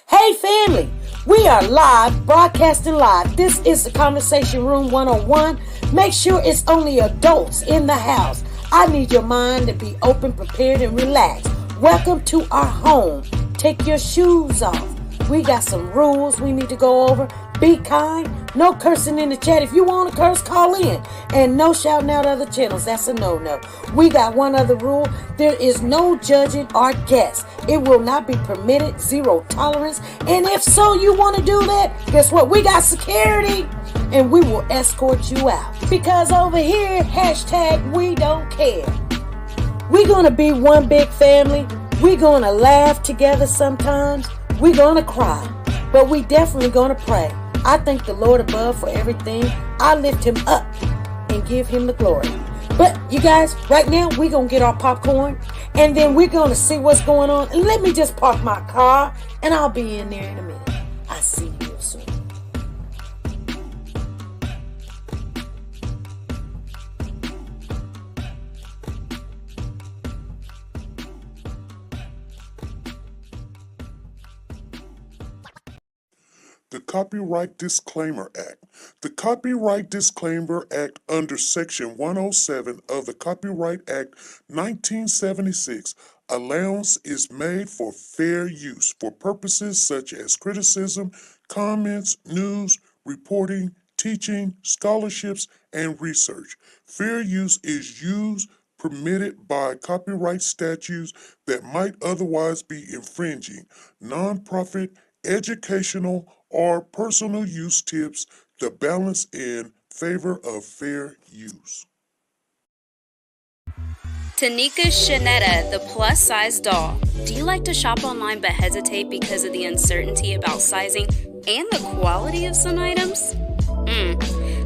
Hey family, we are live, broadcasting live. This is the Conversation Room 101. Make sure it's only adults in the house. I need your mind to be open, prepared, and relaxed. Welcome to our home. Take your shoes off. We got some rules we need to go over. Be kind. No cursing in the chat. If you want to curse, call in. And no shouting out other channels. That's a no-no. We got one other rule. There is no judging our guests. It will not be permitted. Zero tolerance. And if so, you want to do that, guess what? We got security. And we will escort you out. Because over here, hashtag we don't care. We're going to be one big family. We're going to laugh together sometimes. We're going to cry. But we definitely going to pray. I thank the Lord above for everything. I lift him up and give him the glory. But you guys, right now, we're going to get our popcorn. And then we're going to see what's going on. And let me just park my car. And I'll be in there in a minute. I'll see you real soon. The Copyright Disclaimer Act. The Copyright Disclaimer Act under Section 107 of the Copyright Act 1976, allowance is made for fair use for purposes such as criticism, comments, news, reporting, teaching, scholarships, and research. Fair use is used permitted by copyright statutes that might otherwise be infringing. Nonprofit, educational, or personal use tips the balance in favor of fair use. TeNika Shenette, the plus-size doll. Do you like to shop online but hesitate because of the uncertainty about sizing and the quality of some items?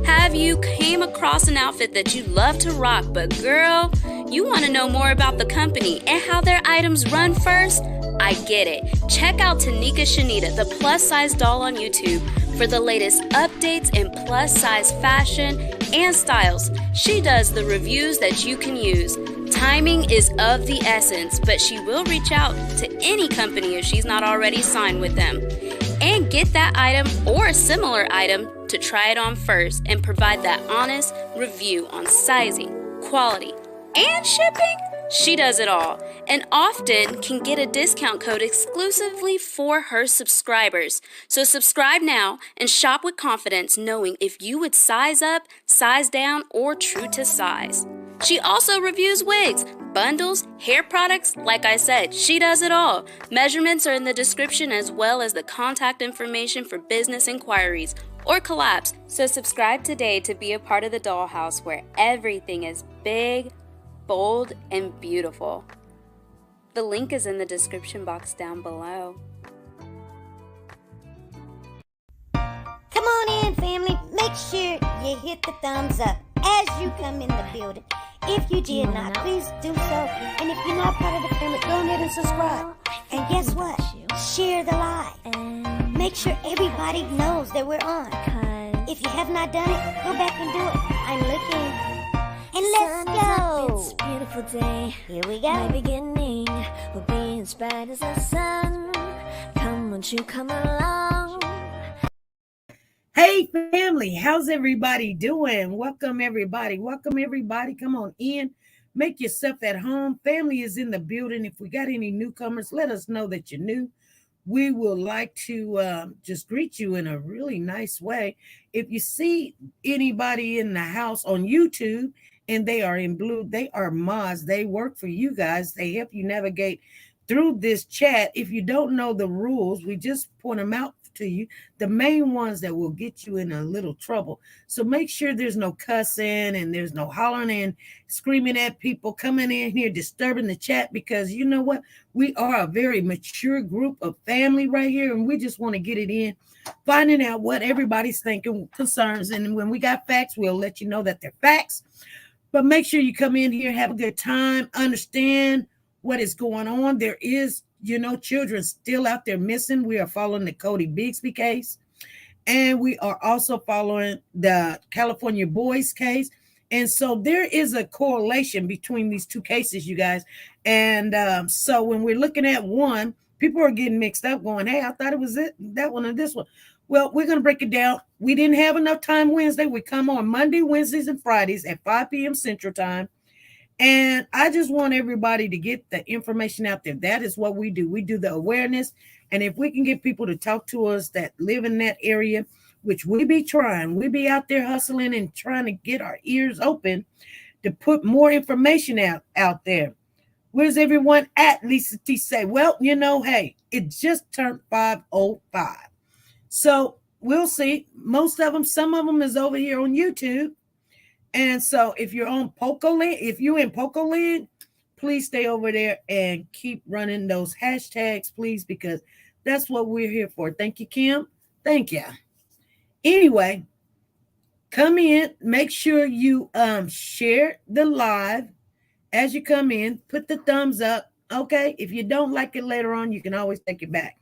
Have you came across an outfit that you love to rock, but girl, you want to know more about the company and how their items run first? I get it. Check out TeNika Shenette, the plus-size doll on YouTube for the latest updates in plus-size fashion and styles. She does the reviews that you can use. Timing is of the essence, but she will reach out to any company if she's not already signed with them. And get that item or a similar item to try it on first and provide that honest review on sizing, quality, and shipping. She does it all, and often can get a discount code exclusively for her subscribers. So subscribe now and shop with confidence, knowing if you would size up, size down, or true to size. She also reviews wigs, bundles, hair products. Like I said, she does it all. Measurements are in the description as well as the contact information for business inquiries or collabs. So subscribe today to be a part of the dollhouse where everything is big, bold, and beautiful. The link is in the description box down below. Come on in, family. Make sure you hit the thumbs up as you come in the building. If you did not, please do so. And if you're not part of the family, go ahead and subscribe. And guess what? Share the live. Make sure everybody knows that we're on. If you have not done it, go back and do it. I'm looking. And let's go. It's a beautiful day. Here we go. My beginning will be as bright as the sun. Come, won't you come along? Hey family, how's everybody doing? Welcome everybody. Welcome everybody. Come on in. Make yourself at home. Family is in the building. If we got any newcomers, let us know that you're new. We would like to just greet you in a really nice way. If you see anybody in the house on YouTube and they are in blue, they are mods. They work for you guys. They help you navigate through this chat. If you don't know the rules, we just point them out to you, the main ones that will get you in a little trouble. So make sure there's no cussing and there's no hollering and screaming at people coming in here disturbing the chat, because you know what, we are a very mature group of family right here, and we just want to get it in, finding out what everybody's thinking concerns, and when we got facts, we'll let you know that they're facts. But make sure you come in here, have a good time, understand what is going on. There is, children still out there missing. We are following the Codi Bigsby case, and we are also following the California boys case. And so there is a correlation between these two cases, you guys. And so when we're looking at one, people are getting mixed up going, hey, I thought it was that one or this one. Well, we're going to break it down. We didn't have enough time Wednesday. We come on Monday, Wednesdays, and Fridays at 5 p.m. Central Time. And I just want everybody to get the information out there. That is what we do. We do the awareness. And if we can get people to talk to us that live in that area, which we be trying, we be out there hustling and trying to get our ears open to put more information out there. Where's everyone at? Lisa T say, well, hey, it just turned 5:05. So we'll see. Most of them, some of them is over here on YouTube. And so if you're on Pocoland, if you're in Pocoland, please stay over there and keep running those hashtags, please, because that's what we're here for. Thank you, Kim. Thank you. Anyway, come in. Make sure you share the live as you come in. Put the thumbs up. Okay. If you don't like it later on, you can always take it back.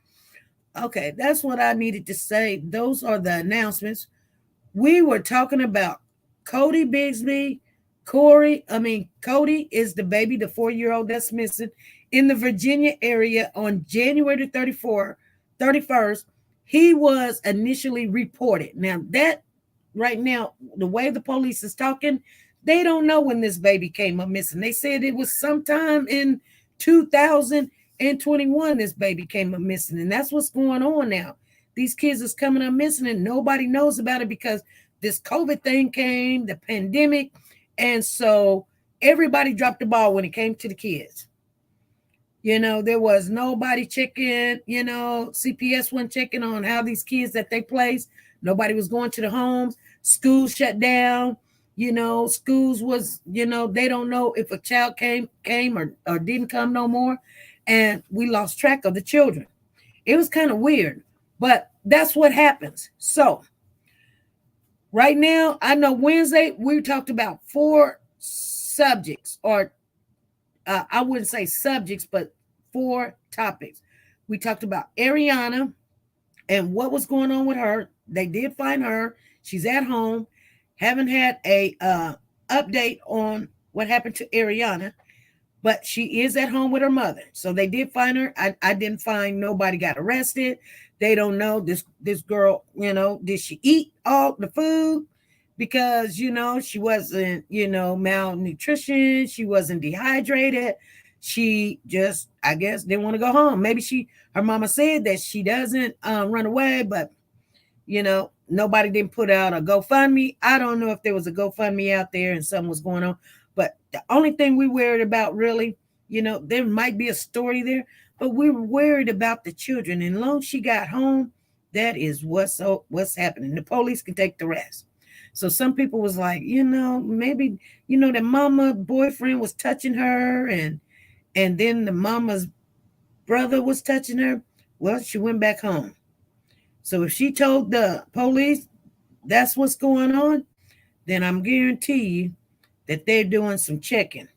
Okay. That's what I needed to say. Those are the announcements. We were talking about Codi Bigsby, Cory. Codi is the baby, the 4-year-old that's missing in the Virginia area on January 31st. He was initially reported. Now that right now, the way the police is talking, they don't know when this baby came up missing. They said it was sometime in 2021 this baby came up missing, and that's what's going on now. These kids is coming up missing and nobody knows about it because this COVID thing came, the pandemic, and so everybody dropped the ball when it came to the kids. There was nobody checking, CPS wasn't checking on how these kids that they placed. Nobody was going to the homes. Schools shut down. Schools was, they don't know if a child came or didn't come no more. And we lost track of the children. It was kind of weird, but that's what happens. So right now, I know Wednesday, we talked about 4 subjects, or I wouldn't say subjects, but 4 topics. We talked about Ariana and what was going on with her. They did find her. She's at home. Haven't had a update on what happened to Ariana, but she is at home with her mother. So they did find her. I didn't find nobody got arrested. They don't know this girl, did she eat all the food? Because, she wasn't, malnutrition. She wasn't dehydrated. She just, I guess, didn't want to go home. Maybe her mama said that she doesn't run away, but, nobody didn't put out a GoFundMe. I don't know if there was a GoFundMe out there and something was going on. But the only thing we worried about really, there might be a story there, but we were worried about the children. And long as she got home, that is what's happening. The police can take the rest. So some people was like, maybe, the mama boyfriend was touching her and then the mama's brother was touching her. Well, she went back home. So if she told the police that's what's going on, then I'm guarantee you that they're doing some checking.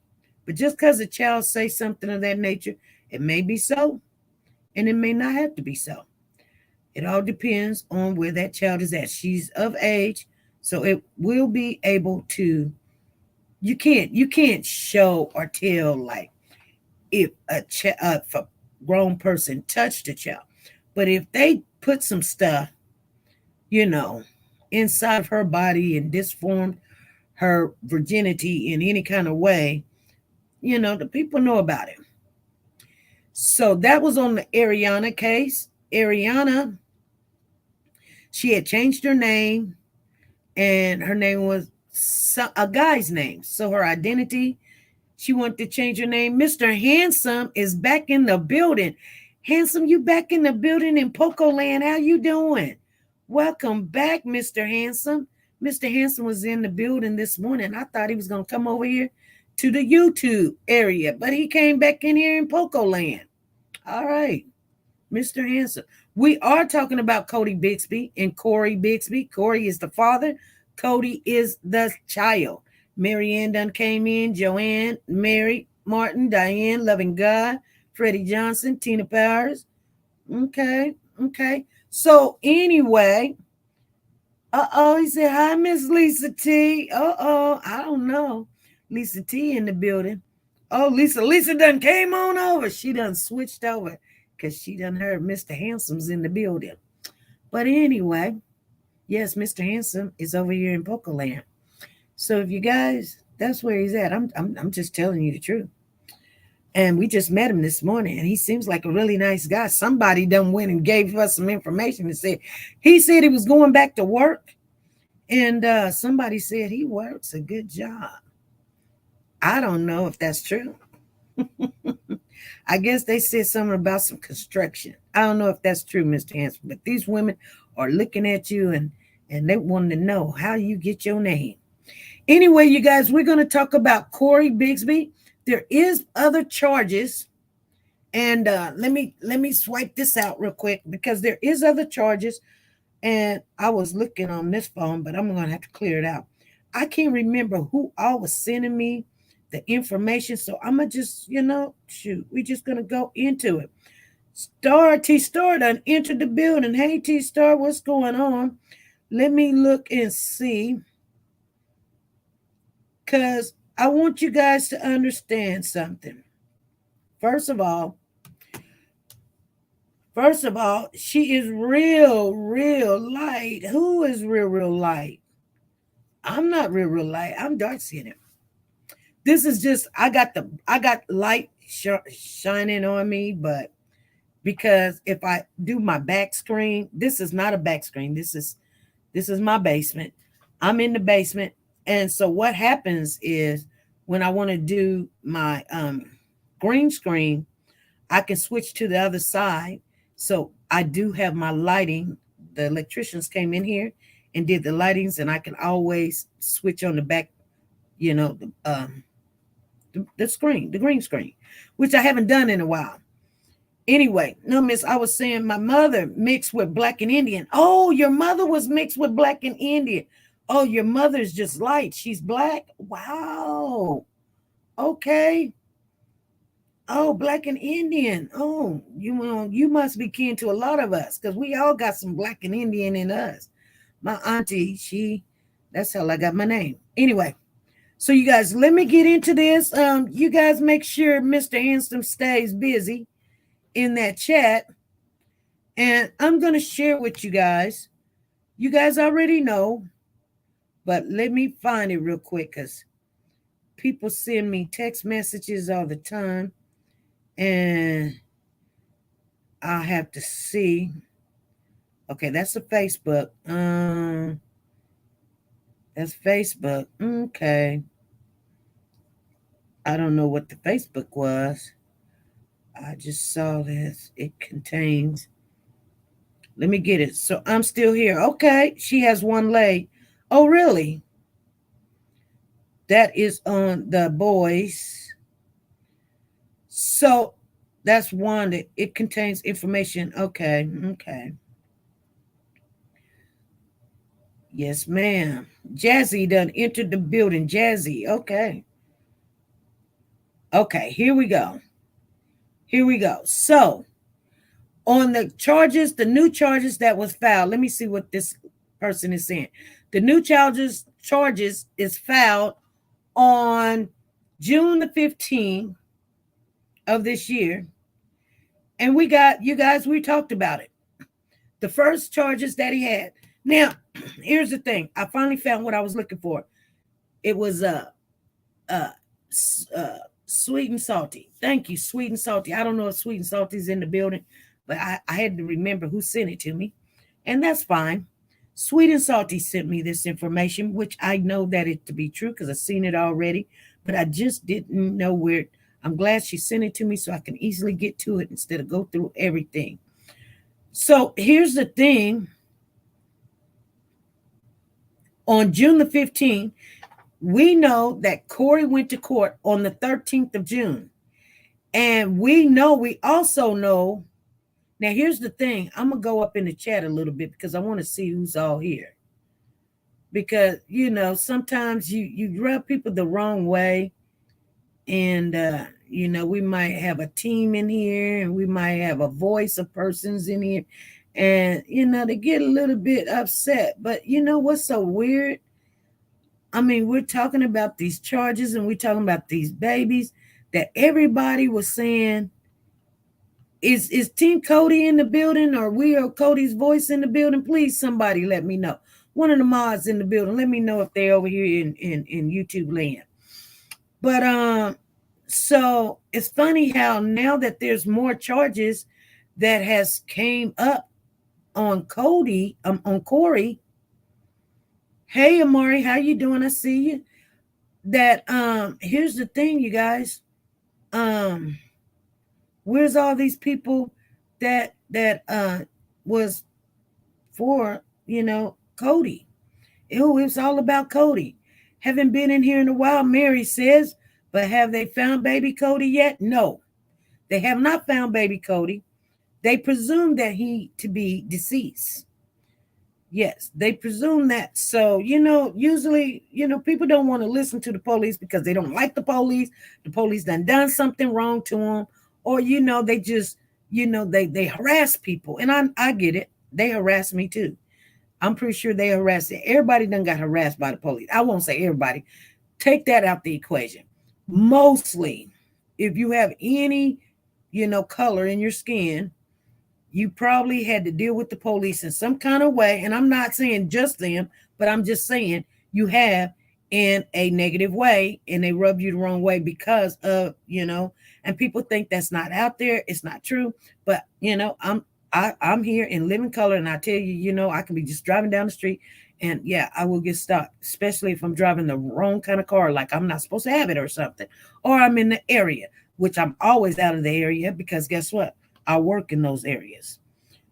But just because a child say something of that nature, it may be so, and it may not have to be so. It all depends on where that child is at. She's of age, so it will be able to. You can't show or tell like if a grown person touched a child, but if they put some stuff, inside of her body and disformed her virginity in any kind of way, the people know about it. So that was on the Ariana case. Ariana, she had changed her name, and her name was a guy's name. So her identity, she wanted to change her name. Mr. Handsome is back in the building. Handsome, you back in the building in Poco Land. How you doing? Welcome back, Mr. Handsome. Mr. Handsome was in the building this morning. I thought he was going to come over here to the YouTube area, but he came back in here in Poco Land. All right, Mr. Handsome. We are talking about Codi Bigsby and Cory Bigsby. Cory is the father. Codi is the child. Marianne done came in. Joanne, Mary, Martin, Diane, Loving God, Freddie Johnson, Tina Powers. Okay. So anyway, he said, hi, Miss Lisa T. I don't know. Lisa T in the building. Oh, Lisa done came on over. She done switched over because she done heard Mr. Handsome's in the building. But anyway, yes, Mr. Handsome is over here in Poco Land. So if you guys, that's where he's at. I'm just telling you the truth. And we just met him this morning, and he seems like a really nice guy. Somebody done went and gave us some information and said he was going back to work, and somebody said he works a good job. I don't know if that's true. I guess they said something about some construction. I don't know if that's true, Mr. Hanson, but these women are looking at you and they want to know how you get your name. Anyway, you guys, we're going to talk about Cory Bigsby. There is other charges, and let me swipe this out real quick because there is other charges, and I was looking on this phone, but I'm going to have to clear it out. I can't remember who all was sending me the information, so I'm going to just, we're just going to go into it. T-Star done entered the building. Hey, T-Star, what's going on? Let me look and see, because I want you guys to understand something. First of all, she is real light. Who is real light? I'm not real light. I'm dark skinned. This is just, I got light shining on me, but because if I do my back screen, this is not a back screen. This is my basement. I'm in the basement. And so what happens is when I want to do my green screen, I can switch to the other side. So I do have my lighting. The electricians came in here and did the lightings, and I can always switch on the back, the screen, the green screen, which I haven't done in a while. Anyway, no, miss, I was saying my mother mixed with black and Indian. Oh, your mother was mixed with black and Indian. Oh, your mother's just light. She's black. Wow. Okay. Oh, black and Indian. Oh, you must be kin to a lot of us because we all got some black and Indian in us. My auntie, that's how I got my name. Anyway, so you guys, let me get into this. You guys make sure Mr. Handsome stays busy in that chat. And I'm going to share with you guys. You guys already know, but let me find it real quick because people send me text messages all the time. And I have to see. Okay, that's a Facebook. That's Facebook. Okay. I don't know what the Facebook was. I just saw this. It contains. Let me get it. So I'm still here. Okay. She has one leg. Oh, really? That is on the boys. So that's one that it contains information. Okay. Yes, ma'am. Jazzy done entered the building. Jazzy. Okay. Okay, here we go. So on the charges, the new charges that was filed, let me see what this person is saying. The new charges is filed on June the 15th of this year. And we got, you guys, we talked about it. The first charges that he had. Now, here's the thing. I finally found what I was looking for. It was Sweet and salty. Thank you, sweet and salty. I don't know if sweet and salty is in the building, but I had to remember who sent it to me. And that's fine. Sweet and salty sent me this information, which I know that it to be true because I've seen it already, but I just didn't know where. I'm glad she sent it to me so I can easily get to it instead of go through everything. So here's the thing. On June the 15th, we know that Cory went to court on the 13th of June. And we also know, now here's the thing. I'm going to go up in the chat a little bit because I want to see who's all here. Because, sometimes you rub people the wrong way. And, we might have a team in here and we might have a voice of persons in here. And, they get a little bit upset. But what's so weird? I mean, we're talking about these charges and we're talking about these babies that everybody was saying, is Team Codi in the building or we are Cody's voice in the building? Please, somebody let me know. One of the mods in the building, let me know if they're over here in YouTube land. But so it's funny how now that there's more charges that has came up on Cory. Hey Amari, how you doing? I see you. That here's the thing, you guys. Where's all these people that was for Codi? It was all about Codi. Haven't been in here in a while, Mary says, but have they found baby Codi yet? No, they have not found baby Codi. They presume that he to be deceased. Yes, they presume that. So, usually, people don't want to listen to the police because they don't like the police. The police done something wrong to them. Or, they just, they harass people. And I get it. They harass me too. I'm pretty sure they harass it. Everybody done got harassed by the police. I won't say everybody. Take that out the equation. Mostly, if you have any, color in your skin, you probably had to deal with the police in some kind of way. And I'm not saying just them, but I'm just saying you have in a negative way and they rub you the wrong way because of, and people think that's not out there. It's not true. But, I'm here in living color and I tell you, I can be just driving down the street and yeah, I will get stopped, especially if I'm driving the wrong kind of car, like I'm not supposed to have it or something, or I'm in the area, which I'm always out of the area because guess what? I work in those areas.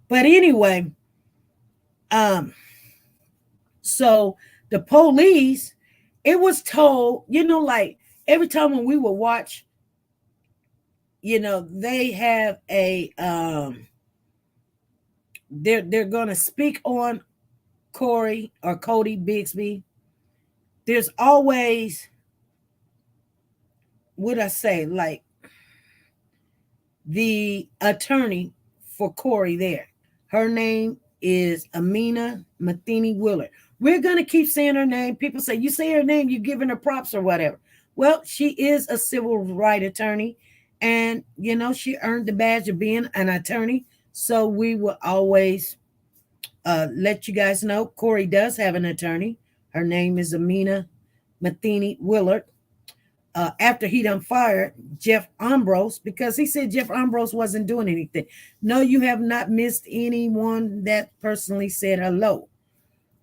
But anyway, so the police, it was told, like every time when we would watch, they have a, they're going to speak on Cory or Codi Bigsby. There's always, what I say, like the attorney for Cory there. Her name is Amina Matheny Willard. We're going to keep saying her name. People say, you say her name, you're giving her props or whatever. Well, she is a civil rights attorney. And, she earned the badge of being an attorney. So we will always let you guys know Cory does have an attorney. Her name is Amina Matheny Willard. After he done fired Jeff Ambrose because he said Jeff Ambrose wasn't doing anything. No, you have not missed anyone that personally said hello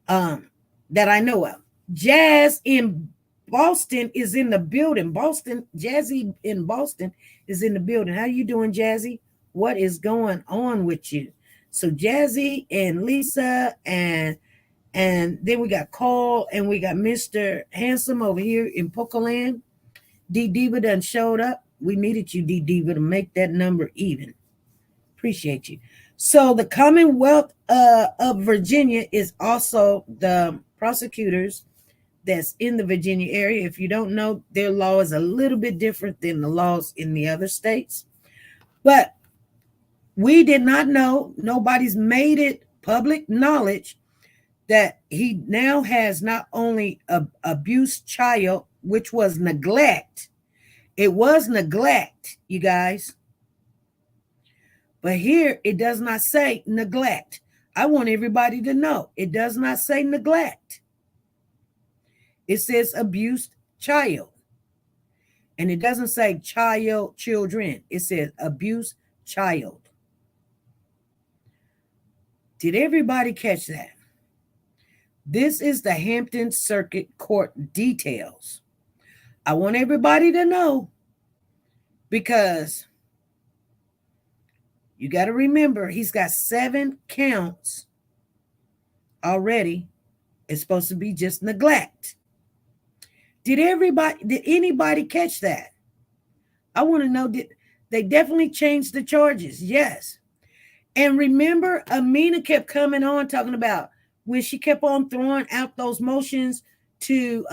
that I know of. Jazz in Boston is in the building. Jazzy in Boston is in the building. How you doing, Jazzy? What is going on with you? So Jazzy and Lisa and then we got Cole and we got Mr. Handsome over here in Pocoland. D Diva done showed up. We needed you, D Diva, to make that number even. Appreciate you. So the Commonwealth of Virginia is also the prosecutors that's in the Virginia area. If you don't know, their law is a little bit different than the laws in the other states. But we did not know, nobody's made it public knowledge that he now has not only abused child, which was neglect. It was neglect, you guys. But here it does not say neglect. I want everybody to know it does not say neglect. It says abused child. And it doesn't say children. It says abuse child. Did everybody catch that? This is the Hampton Circuit Court details. I want everybody to know, because you got to remember, he's got 7 counts already. It's supposed to be just neglect. Did anybody catch that? I want to know, did they definitely changed the charges? Yes. And remember, Amina kept coming on talking about when she kept on throwing out those motions to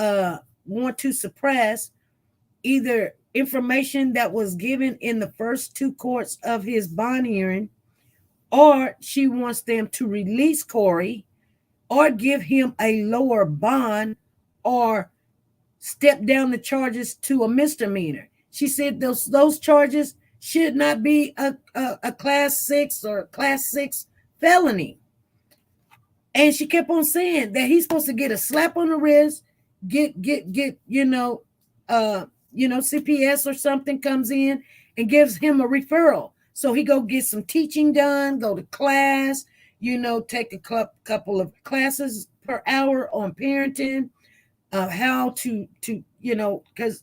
want to suppress either information that was given in the first 2 courts of his bond hearing, or she wants them to release Cory, or give him a lower bond, or step down the charges to a misdemeanor. She said those charges should not be a class 6 or class 6 felony. And she kept on saying that he's supposed to get a slap on the wrist, get CPS or something comes in and gives him a referral. So he go get some teaching done, go to class, take a couple of classes per hour on parenting, how to because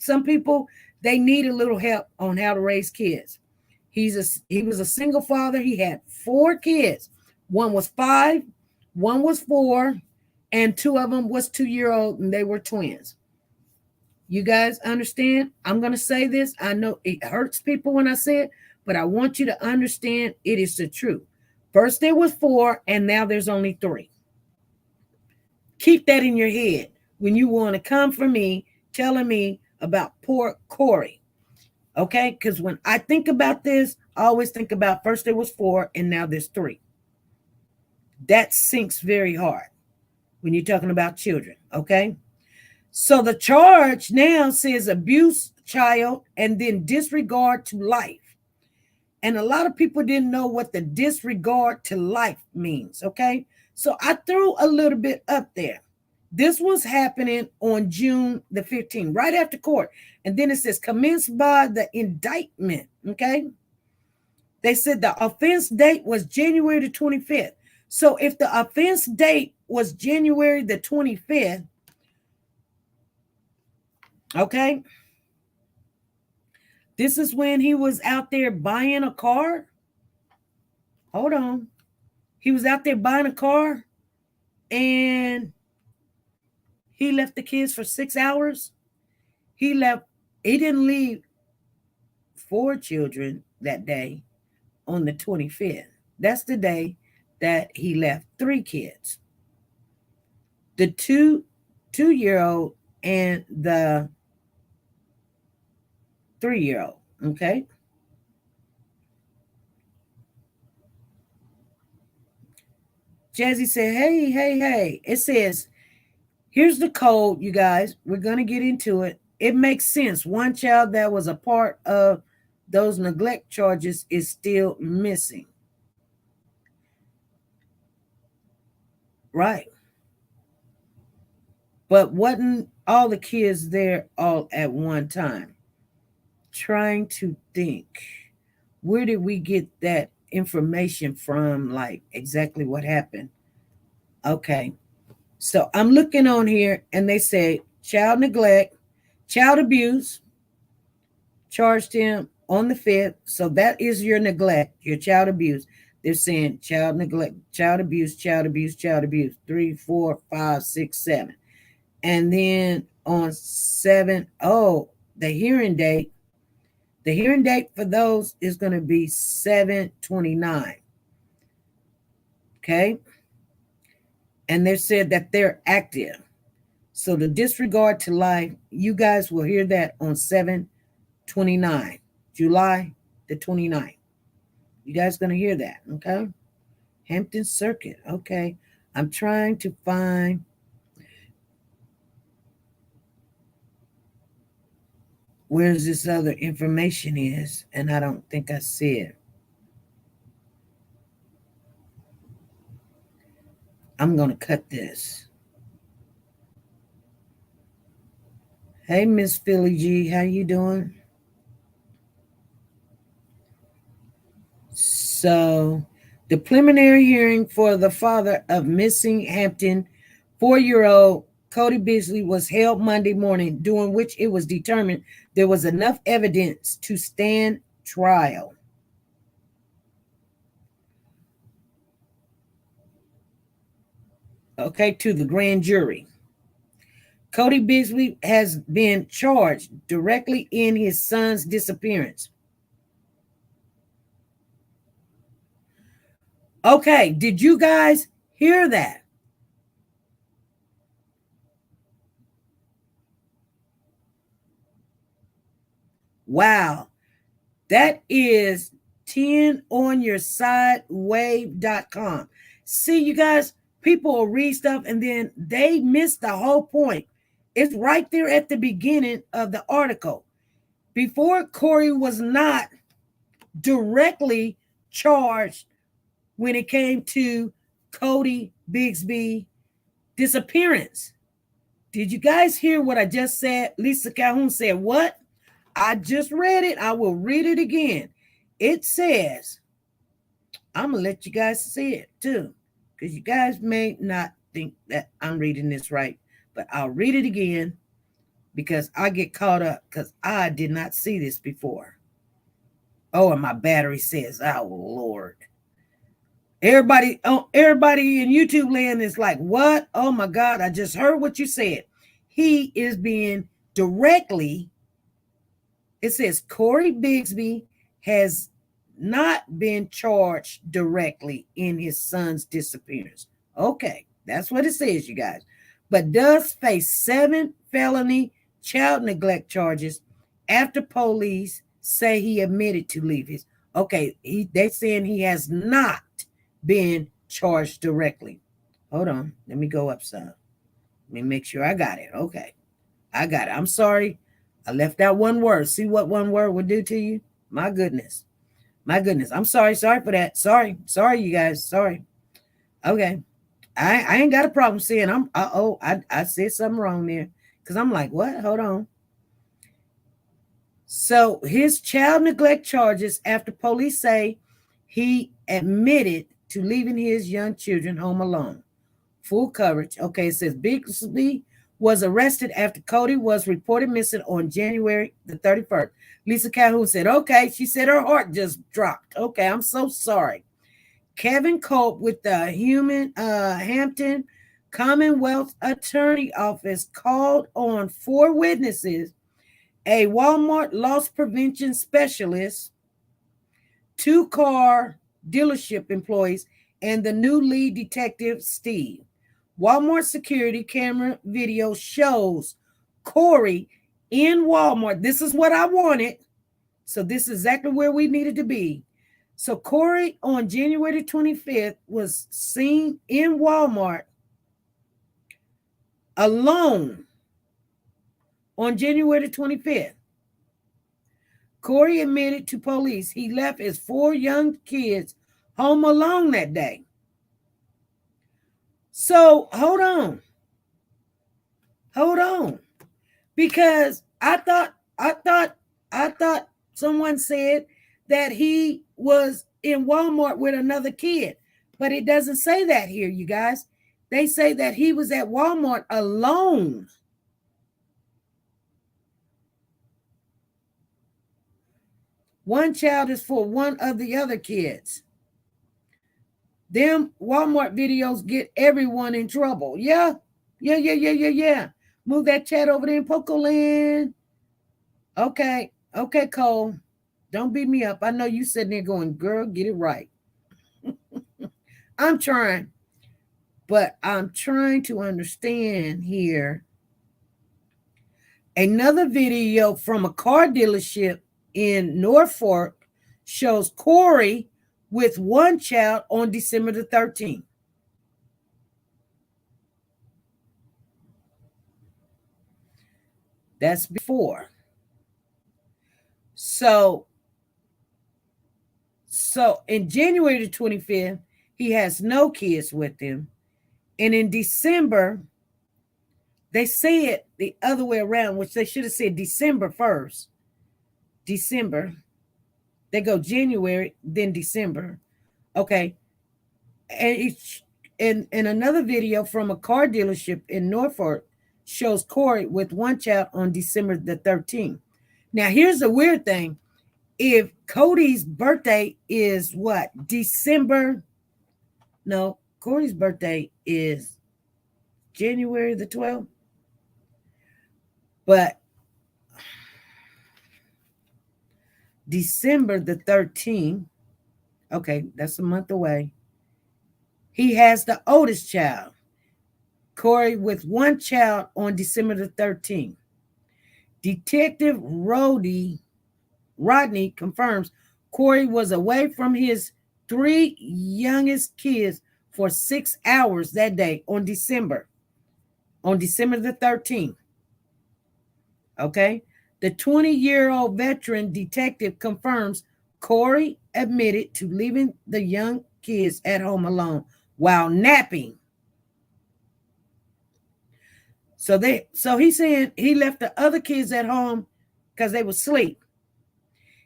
some people, they need a little help on how to raise kids. He was a single father. He had 4 kids. One was 5, one was 4, and 2 of them was 2-year-old, and they were twins. You guys understand? I'm going to say this. I know it hurts people when I say it, but I want you to understand it is the truth. First there was 4, and now there's only 3. Keep that in your head when you want to come for me telling me about poor Cory. Okay? Because when I think about this, I always think about first there was 4, and now there's 3. That sinks very hard when you're talking about children. Okay? So the charge now says abuse child and then disregard to life. And a lot of people didn't know what the disregard to life means. Okay? So I threw a little bit up there. This was happening on June the 15th, right after court. And then it says commenced by the indictment. Okay? They said the offense date was January the 25th. So if the offense date was January the 25th, okay, this is when he was out there buying a car. Hold on. He was out there buying a car, and he left the kids for 6 hours. He didn't leave 4 children that day on the 25th. That's the day that he left 3 kids. The 2-year-old and the 3-year-old. Okay. Jazzy said, hey. It says, here's the code, you guys. We're going to get into it. It makes sense. One child that was a part of those neglect charges is still missing. Right. But wasn't all the kids there all at one time? Trying to think, where did we get that information from? Like exactly what happened? Okay. So I'm looking on here, and they say child neglect, child abuse, charged him on the 5th. So that is your neglect, your child abuse. They're saying child neglect, child abuse, 3, 4, 5, 6, 7. And then on 7, the hearing date. The hearing date for those is going to be 7/29. Okay. And they said that they're active. So the disregard to life, you guys will hear that on 7/29, July the 29th. You guys going to hear that. Okay. Hampton Circuit. Okay. I'm trying to find where this other information is, and I don't think I see it. I'm going to cut this. Hey, Miss Philly G, how you doing? So, the preliminary hearing for the father of missing Hampton 4-year-old Cody Bigsby was held Monday morning, during which it was determined there was enough evidence to stand trial. Okay, to the grand jury. Cody Bigsby has been charged directly in his son's disappearance. Okay, did you guys hear that? Wow. That is 10onyoursidewave.com. See, you guys, people will read stuff and then they miss the whole point. It's right there at the beginning of the article. Before, Cory was not directly charged when it came to Cody Bigsby disappearance. Did you guys hear what I just said? Lisa Calhoun said, what? I just read it. I will read it again. It says, I'm going to let you guys see it too, because you guys may not think that I'm reading this right, but I'll read it again because I get caught up because I did not see this before. Oh, and my battery says, oh, Lord. Everybody in YouTube land is like, what? Oh, my God, I just heard what you said. He is being directly, it says Cory Bigsby has not been charged directly in his son's disappearance. Okay, that's what it says, you guys. But does face 7 felony child neglect charges after police say he admitted to leave his. Okay, they're saying he has not been charged directly. Hold on, let me go up some. Let me make sure I got it. Okay, I got it. I'm sorry, I left out one word. See what one word would do to you? My goodness. My goodness. I'm sorry. Sorry for that. Sorry, you guys. Sorry. Okay. I ain't got a problem saying I said something wrong there. Because I'm like, what? Hold on. So his child neglect charges after police say he admitted to leaving his young children home alone. Full coverage. Okay, it says Bigsby was arrested after Cody was reported missing on January the 31st. Lisa Calhoun said, okay, she said her heart just dropped. Okay, I'm so sorry. Kevin Cope with the Hampton Commonwealth Attorney Office called on 4 witnesses, a Walmart loss prevention specialist, 2 car dealership employees, and the new lead detective, Steve. Walmart security camera video shows Cory in Walmart. This is what I wanted. So this is exactly where we needed to be. So Cory on January 25th was seen in Walmart alone on January 25th. Cory admitted to police he left his 4 young kids home alone that day. So hold on, because I thought someone said that he was in Walmart with another kid, but it doesn't say that here, you guys. They say that he was at Walmart alone. One child is for one of the other kids. Them Walmart videos get everyone in trouble. Yeah. Move that chat over there in Poco Land. Okay, Cole. Don't beat me up. I know you sitting there going, girl, get it right. I'm trying. But I'm trying to understand here. Another video from a car dealership in Norfolk shows Cory with one child on December the 13th. That's before. So in January the 25th, he has no kids with him. And in December They say it the other way around, which they should have said December 1st. December. They go January, then December. Okay. And it's in another video from a car dealership in Norfolk shows Cory with one child on December the 13th. Now, here's the weird thing. If Cody's birthday is what? December? No, Cory's birthday is January the 12th. But December the 13th, okay, that's a month away. He has the oldest child, Cory, with one child on December the 13th. Detective Rodney confirms Cory was away from his 3 youngest kids for 6 hours that day on December the 13th. Okay. The 20-year-old veteran detective confirms Cory admitted to leaving the young kids at home alone while napping. So he's saying he left the other kids at home because they were asleep.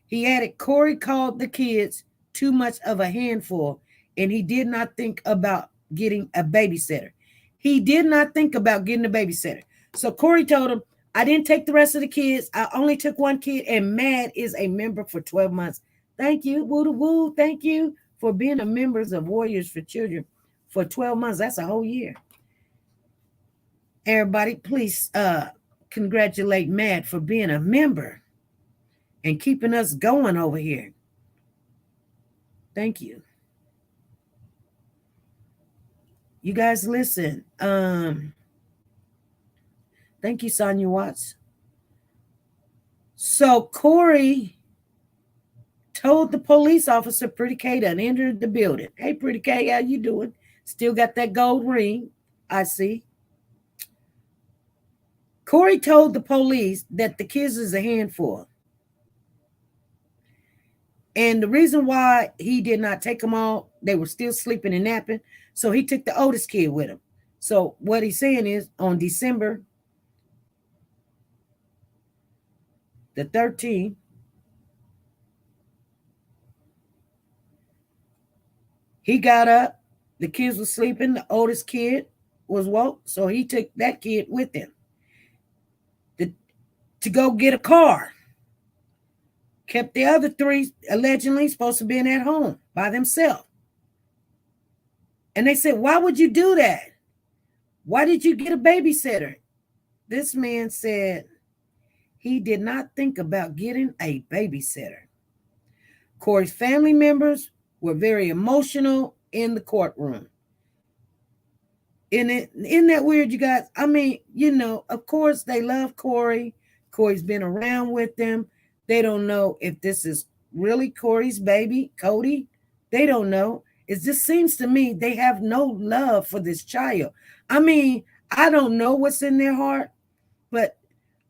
He added Cory called the kids too much of a handful, and he did not think about getting a babysitter. He did not think about getting a babysitter. So Cory told him, I didn't take the rest of the kids. I only took one kid, and Mad is a member for 12 months. Thank you, woo-woo. Thank you for being a member of Warriors for Children for 12 months. That's a whole year. Everybody, please congratulate Mad for being a member and keeping us going over here. Thank you. You guys listen. Thank you, Sonia Watts. So Cory told the police officer, Pretty K, done entered the building. Hey, Pretty K, how you doing? Still got that gold ring, I see. Cory told the police that the kids is a handful. And the reason why he did not take them all, they were still sleeping and napping. So he took the oldest kid with him. So what he's saying is on December the 13th, he got up. The kids were sleeping. The oldest kid was woke. So he took that kid with him to go get a car. Kept the other 3 allegedly supposed to be at home by themselves. And they said, why would you do that? Why did you get a babysitter? This man said he did not think about getting a babysitter. Cory's family members were very emotional in the courtroom. Isn't that weird, you guys? I mean, of course they love Cory. Cory's been around with them. They don't know if this is really Cory's baby, Codi. They don't know. It just seems to me they have no love for this child. I mean, I don't know what's in their heart, but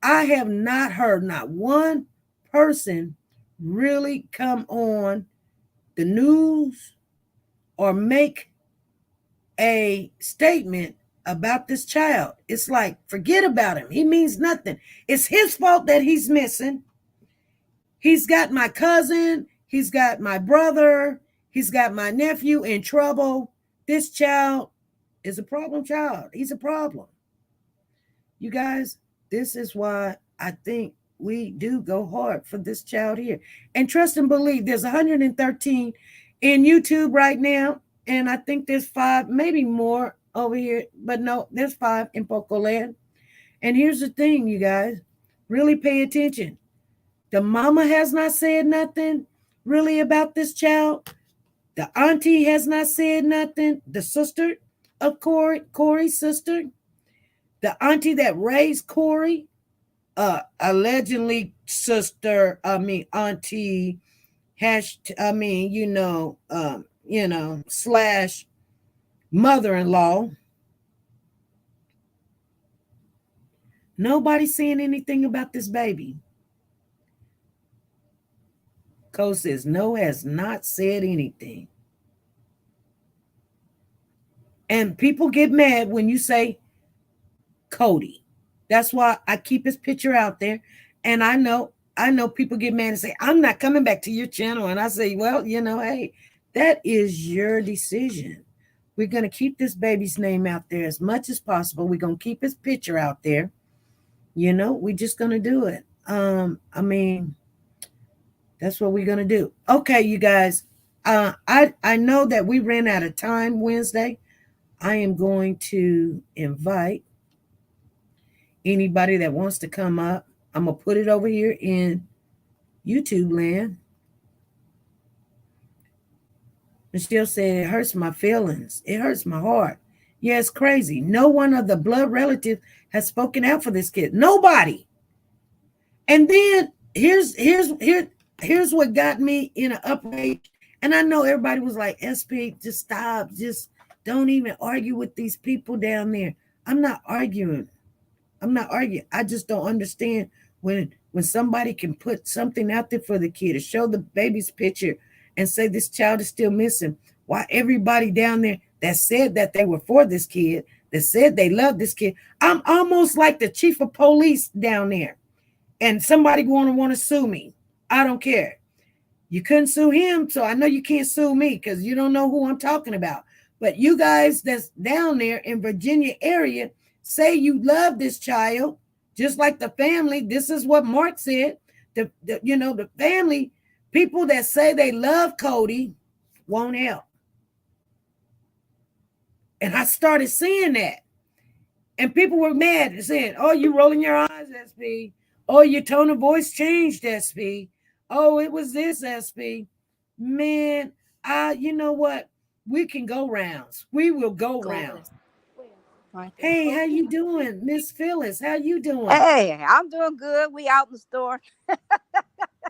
I have not heard not one person really come on the news or make a statement about this child. It's like, forget about him. He means nothing. It's his fault that he's missing. He's got my cousin. He's got my brother. He's got my nephew in trouble. This child is a problem child. He's a problem. You guys, this is why I think we do go hard for this child here. And trust and believe, there's 113 in YouTube right now. And I think there's 5, maybe more over here. But no, there's 5 in Poco Land. And here's the thing, you guys. Really pay attention. The mama has not said nothing really about this child. The auntie has not said nothing. The sister of Cory's sister, the auntie that raised Cory, allegedly sister, auntie, slash mother-in-law. Nobody's saying anything about this baby. Cole says, no, has not said anything. And people get mad when you say Codi. That's why I keep his picture out there. And I know people get mad and say, I'm not coming back to your channel. And I say, well, hey, that is your decision. We're going to keep this baby's name out there as much as possible. We're going to keep his picture out there. We're just going to do it. I mean, that's what we're going to do. Okay, you guys. I know that we ran out of time Wednesday. I am going to invite anybody that wants to come up. I'm going to put it over here in YouTube land. Michelle said, it hurts my feelings. It hurts my heart. Yeah, it's crazy. No one of the blood relatives has spoken out for this kid. Nobody. And then here's what got me in an uprage. And I know everybody was like, SP, just stop. Just don't even argue with these people down there. I'm not arguing. I just don't understand when somebody can put something out there for the kid to show the baby's picture and say this child is still missing. Why everybody down there that said that they were for this kid, that said they love this kid. I'm almost like the chief of police down there. And somebody want to sue me. I don't care. You couldn't sue him, so I know you can't sue me because you don't know who I'm talking about. But you guys that's down there in Virginia area say you love this child, just like the family. This is what Mark said. The family, people that say they love Codi won't help. And I started seeing that. And people were mad and saying, oh, you rolling your eyes, SP. Oh, your tone of voice changed, SP. Oh, it was this, SP. Man, you know what? We can go rounds. We will go rounds. Right. Hey, how you doing, Miss Phyllis? How you doing? Hey, I'm doing good. We out in the store.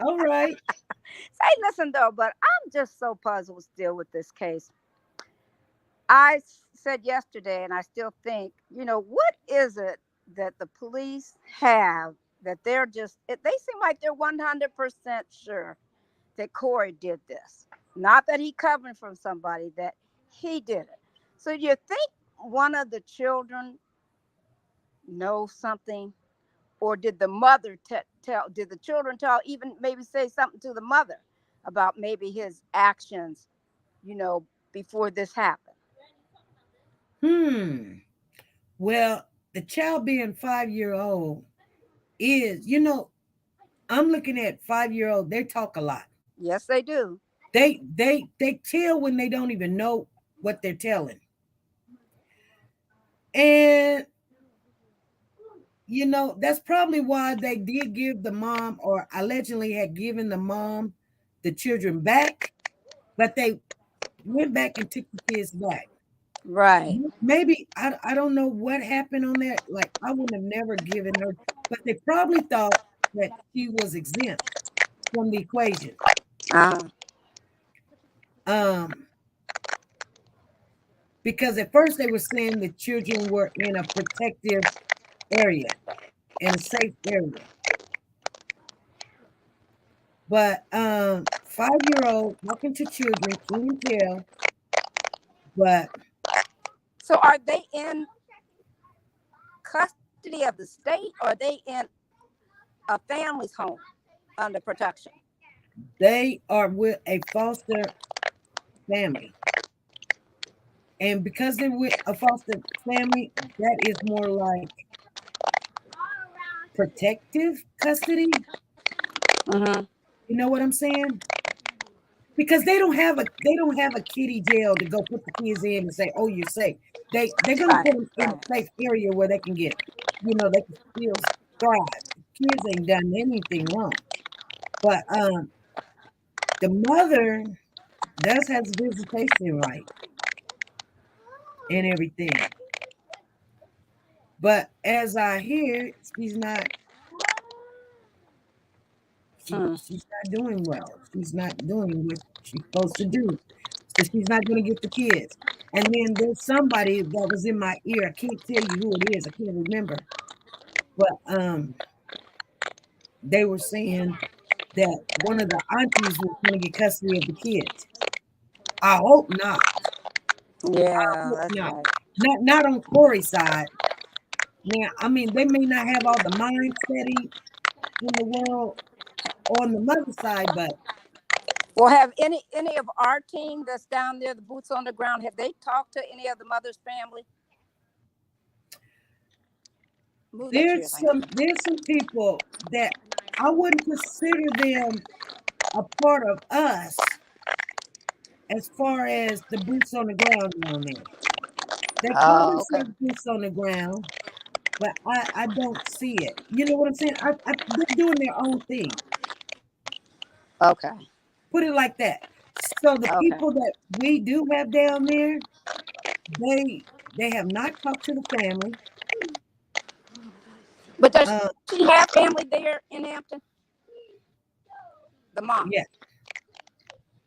All right. Say, listen though, but I'm just so puzzled still with this case. I said yesterday, and I still think, what is it that the police have that they're just? They seem like they're 100% sure that Cory did this. Not that he covered from somebody, that he did it. So you think one of the children know something, or did the mother tell? Did the children tell? Even maybe say something to the mother about maybe his actions, before this happened. Well, the child being 5-year-old is, I'm looking at 5-year-old. They talk a lot. Yes, they do. They tell when they don't even know what they're telling. And, that's probably why they did give the mom, or allegedly had given the mom, the children back, but they went back and took the kids back. Right. Maybe, I don't know what happened on that. Like, I would have never given her, but they probably thought that she was exempt from the equation. Because at first they were saying the children were in a protective area, in a safe area. But 5-year-old talking to children, can tell. But so are they in custody of the state, or are they in a family's home under protection? They are with a foster family. And because they're with a foster family, that is more like protective custody. You know what I'm saying? Because they don't have a kiddie jail to go put the kids in and say, oh, you're safe. They're gonna put them in a safe area where they can get, they can still thrive. Kids ain't done anything wrong. But the mother does have visitation right and everything. But as I hear, she's not doing well. She's not doing what she's supposed to do. So she's not going to get the kids. And then there's somebody that was in my ear. I can't tell you who it is. I can't remember. But they were saying that one of the aunties was going to get custody of the kids. I hope not. Yeah, that's not. right. Not on Cory's side. Now, I mean, they may not have all the mindset in the world on the mother side, but Well, have any of our team that's down there, the boots on the ground, have they talked to any of the mother's family? Move that chair, thank you. there's some people that I wouldn't consider them a part of us as far as the boots on the ground down there. They call Oh, okay. themselves boots on the ground, but I don't see it. You know what I'm saying? They're doing their own thing. Okay. Put it like that. So the Okay. people that we do have down there, they have not talked to the family. But does she have family there in Hampton? The mom. Yeah,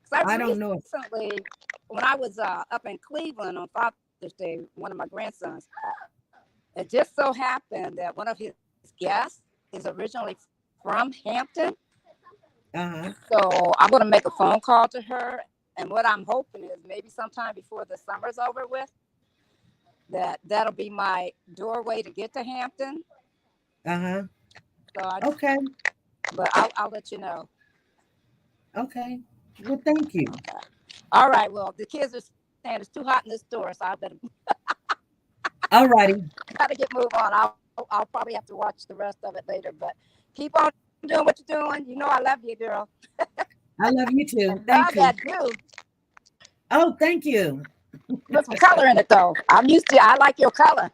'Cause I don't know. recently, when I was up in Cleveland on Father's Day, one of my grandsons, it just so happened that one of his guests is originally from Hampton. So I'm going to make a phone call to her. And what I'm hoping is maybe sometime before the summer's over with, that'll be my doorway to get to Hampton. So Okay. But I'll let you know. Okay. Well, thank you. All right. Well, the kids are saying it's too hot in this store, so I better. All righty. Gotta get move on. I'll probably have to watch the rest of it later, but keep on doing what you're doing. You know I love you, girl. I love you too. And Thank you. I do. Oh, thank you. Put some color in it though. I like your color.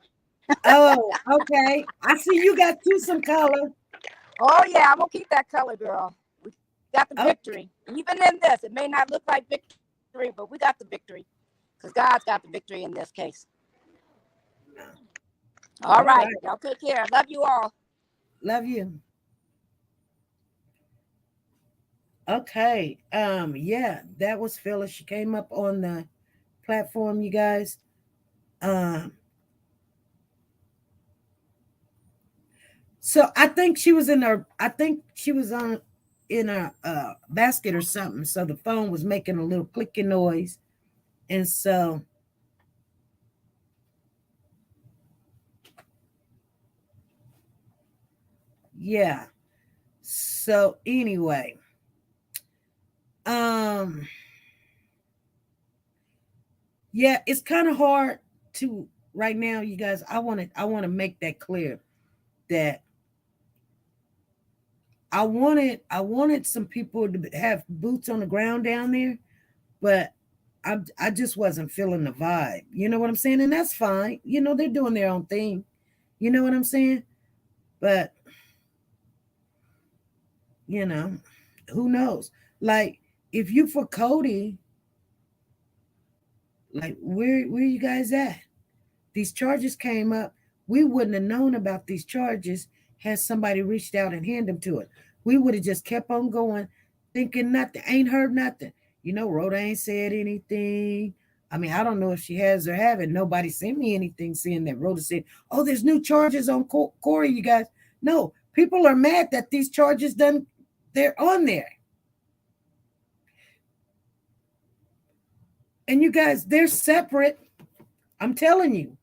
Oh, okay. I see you got some color. Oh yeah, I'm gonna keep that color, girl. We got the victory. Even in this, it may not look like victory, but we got the victory. Because God's got the victory in this case. All right. Y'all take care. Love you all. Love you. Okay. Yeah, that was Phyllis. She came up on the platform, you guys. So I think she was in a basket or something. So the phone was making a little clicking noise. And so yeah. So anyway, yeah, it's kind of hard to right now, you guys. I want to make that clear that I wanted some people to have boots on the ground down there, but I just wasn't feeling the vibe. You know what I'm saying? And that's fine. You know, they're doing their own thing. You know what I'm saying? But you know, who knows? Like if you for Codi, like where you guys at? These charges came up. We wouldn't have known about these charges had somebody reached out and handed them to us. We would have just kept on going, thinking nothing, ain't heard nothing. You know, Rhoda ain't said anything. I mean, I don't know if she has or haven't. Nobody sent me anything saying that Rhoda said, oh, there's new charges on Cory, you guys. No, people are mad that these charges they're on there. And you guys, they're separate. I'm telling you.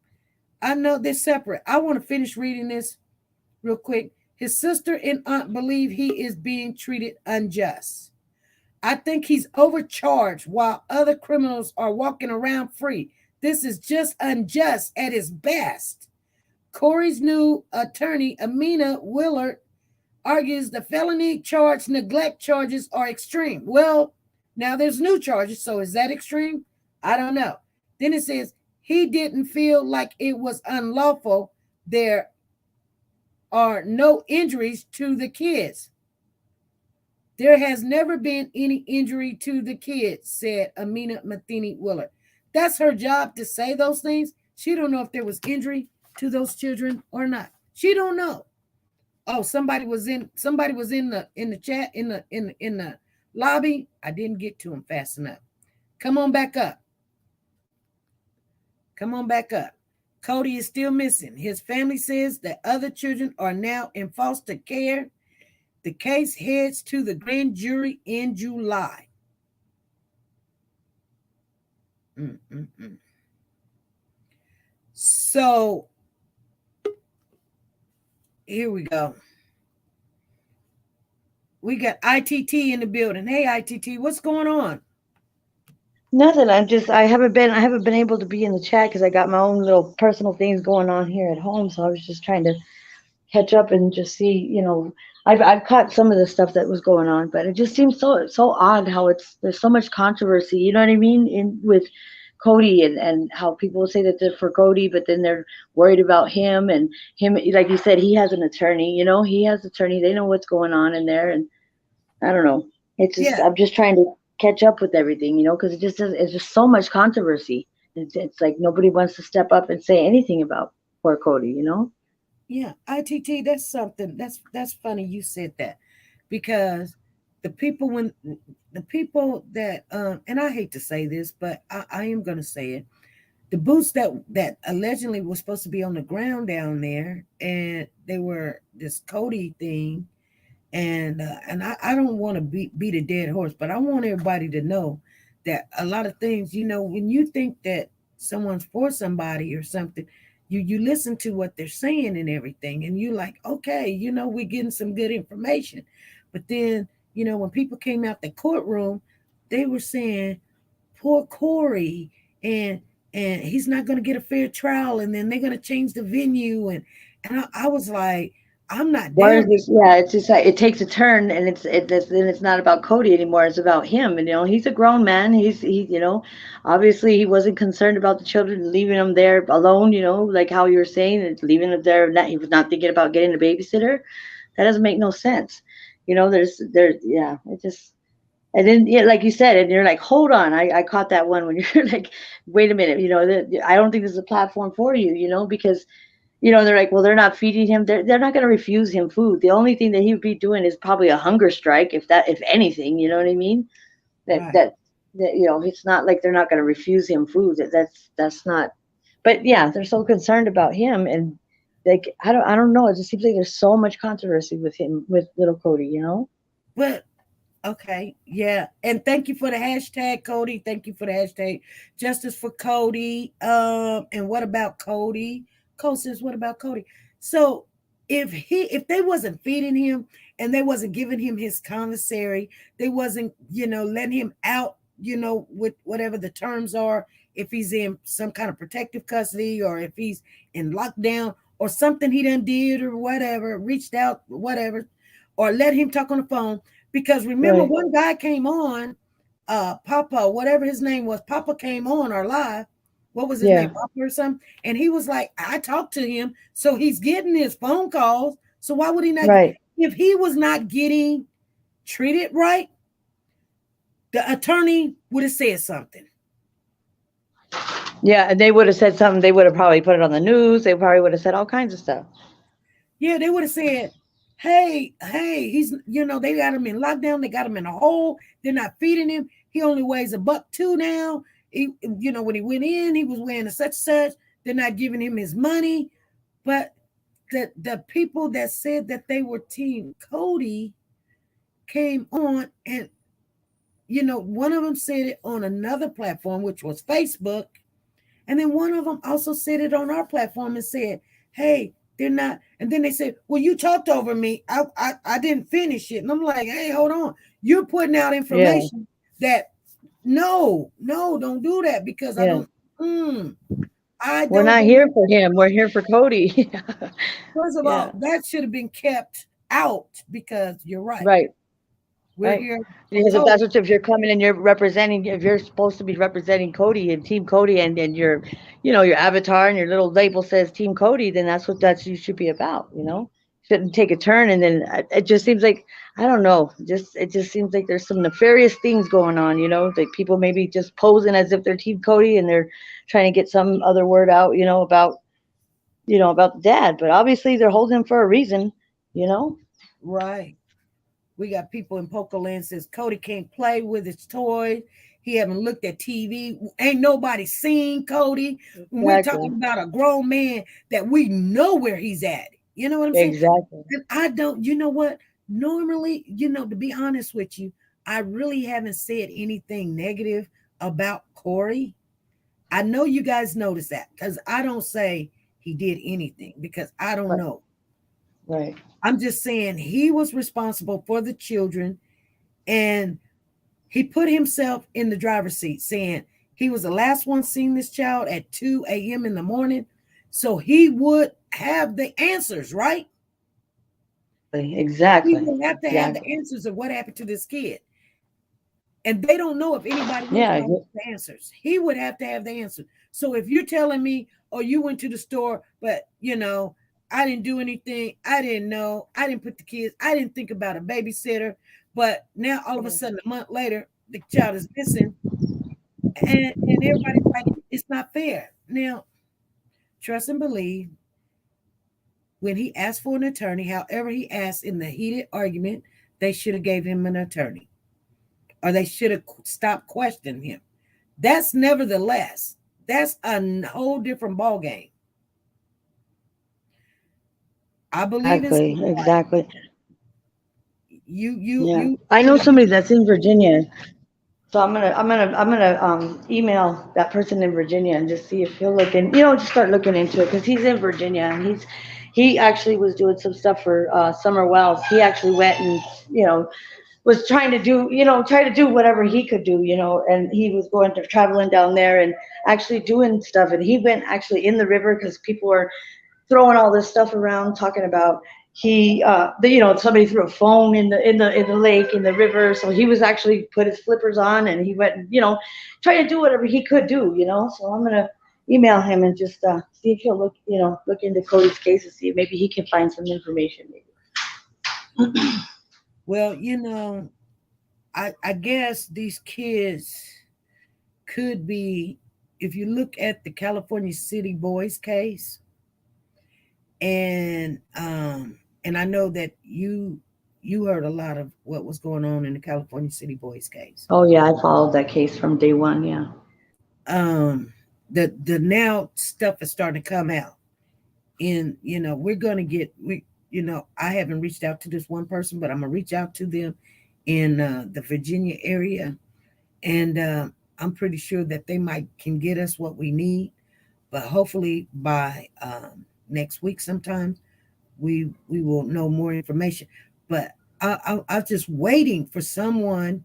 I know they're separate. I want to finish reading this real quick. His sister and aunt believe he is being treated unjust. I think he's overcharged while other criminals are walking around free. This is just unjust at its best. Cory's new attorney, Amina Willard, argues the felony charge neglect charges are extreme. Well, now there's new charges, so is that extreme? I don't know. Then it says he didn't feel like it was unlawful. There are no injuries to the kids. There has never been any injury to the kids, said Amina Matheny Willard. That's her job to say those things. She don't know if there was injury to those children or not. She don't know. Oh, somebody was in the chat in the lobby. I didn't get to him fast enough. Come on back up. Come on back up. Codi is still missing. His family says that other children are now in foster care. The case heads to the grand jury in July. So Here we go. We got ITT in the building. Hey, ITT, what's going on? Nothing. I haven't been able to be in the chat because I got my own little personal things going on here at home. So I was just trying to catch up and just see, I've caught some of the stuff that was going on, but it just seems so odd how there's so much controversy. You know what I mean? In with Cody and how people say that they're for Cody, but then they're worried about him, like you said, he has an attorney. He has an attorney. They know what's going on in there, and I don't know. It's just Yeah, I'm just trying to catch up with everything, because it's just so much controversy. It's like nobody wants to step up and say anything about poor Cody. yeah. ITT, that's something. That's funny you said that because the people when the people that and I hate to say this, but I am gonna say it. The boots that allegedly was supposed to be on the ground down there, and they were this Cody thing, and I don't want to beat a dead horse, but I want everybody to know that a lot of things, when you think that someone's for somebody or something, you listen to what they're saying and everything, and you like, okay, we're getting some good information, but then when people came out the courtroom, they were saying poor Cory, and he's not going to get a fair trial, and then they're going to change the venue, and I was like, I'm not Why down. is this? Yeah, it's just like it takes a turn, and then it's not about Cody anymore. It's about him, and he's a grown man. Obviously he wasn't concerned about the children, leaving them there alone. Like how you were saying, leaving them there. He was not thinking about getting a babysitter. That doesn't make no sense. Yeah, it just. And then, yeah, like you said, and you're like, hold on, I caught that one when you're like, wait a minute, I don't think this is a platform for you, because they're like, well, they're not feeding him. They're not going to refuse him food. The only thing that he would be doing is probably a hunger strike, if anything. You know what I mean? That Right. that that it's not like they're not going to refuse him food. That's not. But yeah, they're so concerned about him, and like I don't know. It just seems like there's so much controversy with him, with little Cody. But okay, yeah. And thank you for the hashtag, Cody. Thank you for the hashtag justice for Cody. And what about Cody? Cole says, what about Cody? So if they wasn't feeding him and they wasn't giving him his commissary, they wasn't, letting him out, with whatever the terms are, if he's in some kind of protective custody or if he's in lockdown or something he done did or whatever, reached out, whatever, or let him talk on the phone. Because remember, Right. one guy came on, Papa, whatever his name was, Papa came on our live. What was his name? Yeah. Papa or something? And he was like, I talked to him. So he's getting his phone calls. So why would he not? Right. If he was not getting treated right, the attorney would have said something. Yeah, and they would have said something. They would have probably put it on the news. They probably would have said all kinds of stuff. Yeah, they would have said, hey, he's, they got him in lockdown. They got him in a hole. They're not feeding him. He only weighs $1.2 now. He, when he went in, he was weighing a such. They're not giving him his money. But the people that said that they were Team Cody came on, and one of them said it on another platform, which was Facebook, and then one of them also said it on our platform and said, hey, they're not. And then they said, well, you talked over me. I didn't finish it. And I'm like, hey, hold on. You're putting out information that no, don't do that, because I Yeah. don't. I We're don't not believe. here for him. We're here for Cody. First of Yeah. all, that should have been kept out, because you're right. Right. We're Right. here for Because Cody. if you're coming and if you're supposed to be representing Cody and Team Cody, and your avatar and your little label says Team Cody, then that's what you should be about. Shouldn't take a turn, and then it just seems like, I don't know, it just seems like there's some nefarious things going on. Like people maybe just posing as if they're Team Cody and they're trying to get some other word out, about the dad, but obviously they're holding him for a reason. Right. We got people in Pokeland says Cody can't play with his toys. He haven't looked at TV. Ain't nobody seen Cody. When we're talking Exactly. about a grown man that we know where he's at. You know what I'm saying? Exactly. And I don't, you know what? Normally, to be honest with you, I really haven't said anything negative about Cory. I know you guys notice that, because I don't say he did anything, because I don't Right. know. Right. I'm just saying he was responsible for the children, and he put himself in the driver's seat, saying he was the last one seeing this child at 2 a.m. in the morning. So he would have the answers, right? He Exactly. would have to have the Exactly. answers of what happened to this kid. And they don't know if anybody else Yeah. knows the answers. He would have to have the answer. So if you're telling me, oh, you went to the store, but I didn't do anything. I didn't know. I didn't put the kids. I didn't think about a babysitter. But now all of a sudden, a month later, the child is missing. And everybody's like, it's not fair. Now, trust and believe, when he asked for an attorney, however he asked in the heated argument, they should have gave him an attorney. Or they should have stopped questioning him. That's nevertheless, that's a whole different ball game. I believe in Exactly. Yeah. you I know somebody that's in Virginia. So I'm gonna email that person in Virginia and just see if he'll look in, just start looking into it because he's in Virginia and he actually was doing some stuff for Summer Wells. He actually went and was trying to do try to do whatever he could do, and he was going to traveling down there and actually doing stuff. And he went actually in the river because people were throwing all this stuff around talking about somebody threw a phone in the lake in the river, so he was actually put his flippers on and he went and try to do whatever he could do. So I'm gonna email him and just see if he'll look into Cody's case and see if maybe he can find some information maybe. Well, I guess these kids could be, if you look at the California City Boys case, and I know that you heard a lot of what was going on in the California City Boys case. Oh yeah, I followed that case from day one. Yeah. The now stuff is starting to come out, and we're gonna get I haven't reached out to this one person, but I'm gonna reach out to them in the Virginia area, and I'm pretty sure that they can get us what we need, but hopefully by next week sometime we will know more information. But I'm just waiting for someone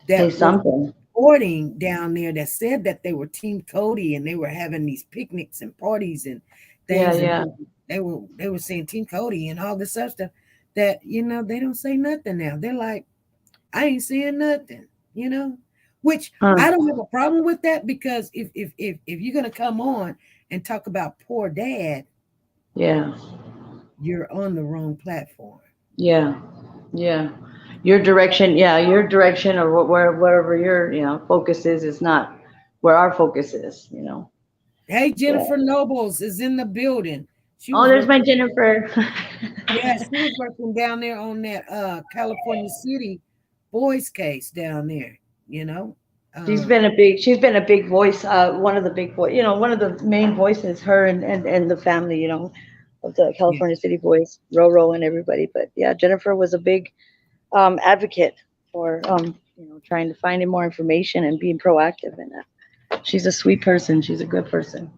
that Say something. reporting down there that said that they were Team Codi and they were having these picnics and parties and things. Yeah. And they were saying Team Codi and all this other stuff that they don't say nothing now. They're like, I ain't seeing nothing, which I don't have a problem with that, because if you're gonna come on and talk about poor dad, Yeah. you're on the wrong platform. Yeah. Your direction or wherever your focus is not where our focus is. Hey, Jennifer Nobles is in the building. There's my Jennifer. Yeah, she was working down there on that California City Boys case down there. She's been a big voice. One of the big voice. One of the main voices. Her and the family. Of the California City Boys, Roro and everybody. But yeah, Jennifer was a big advocate for trying to find more information and being proactive in that. She's a sweet person. She's a good person.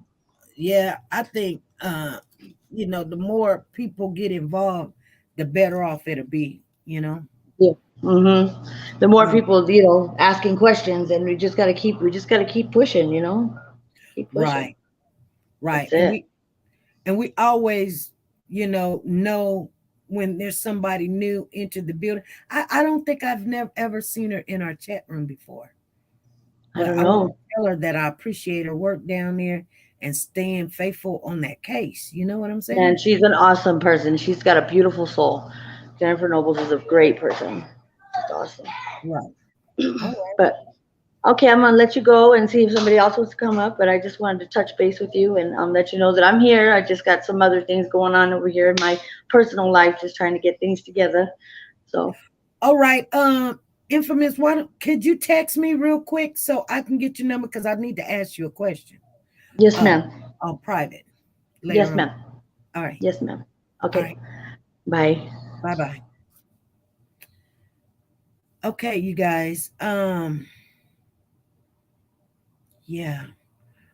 Yeah, I think the more people get involved, the better off it'll be. Yeah. The more people asking questions, and we just gotta keep pushing. Keep pushing. Right. That's And we always know when there's somebody new into the building. I don't think I've ever seen her in our chat room before. But I don't know. Want to tell her that I appreciate her work down there and staying faithful on that case. You know what I'm saying? And she's an awesome person. She's got a beautiful soul. Jennifer Nobles is a great person. She's awesome. Right. All right. But okay, I'm gonna let you go and see if somebody else wants to come up. But I just wanted to touch base with you and let you know that I'm here. I just got some other things going on over here in my personal life, just trying to get things together. So. All right. Infamous, could you text me real quick so I can get your number, because I need to ask you a question. Yes, ma'am. On private. Yes, ma'am. All right. Yes, ma'am. Okay. Right. Bye. Bye. Okay, you guys. Yeah.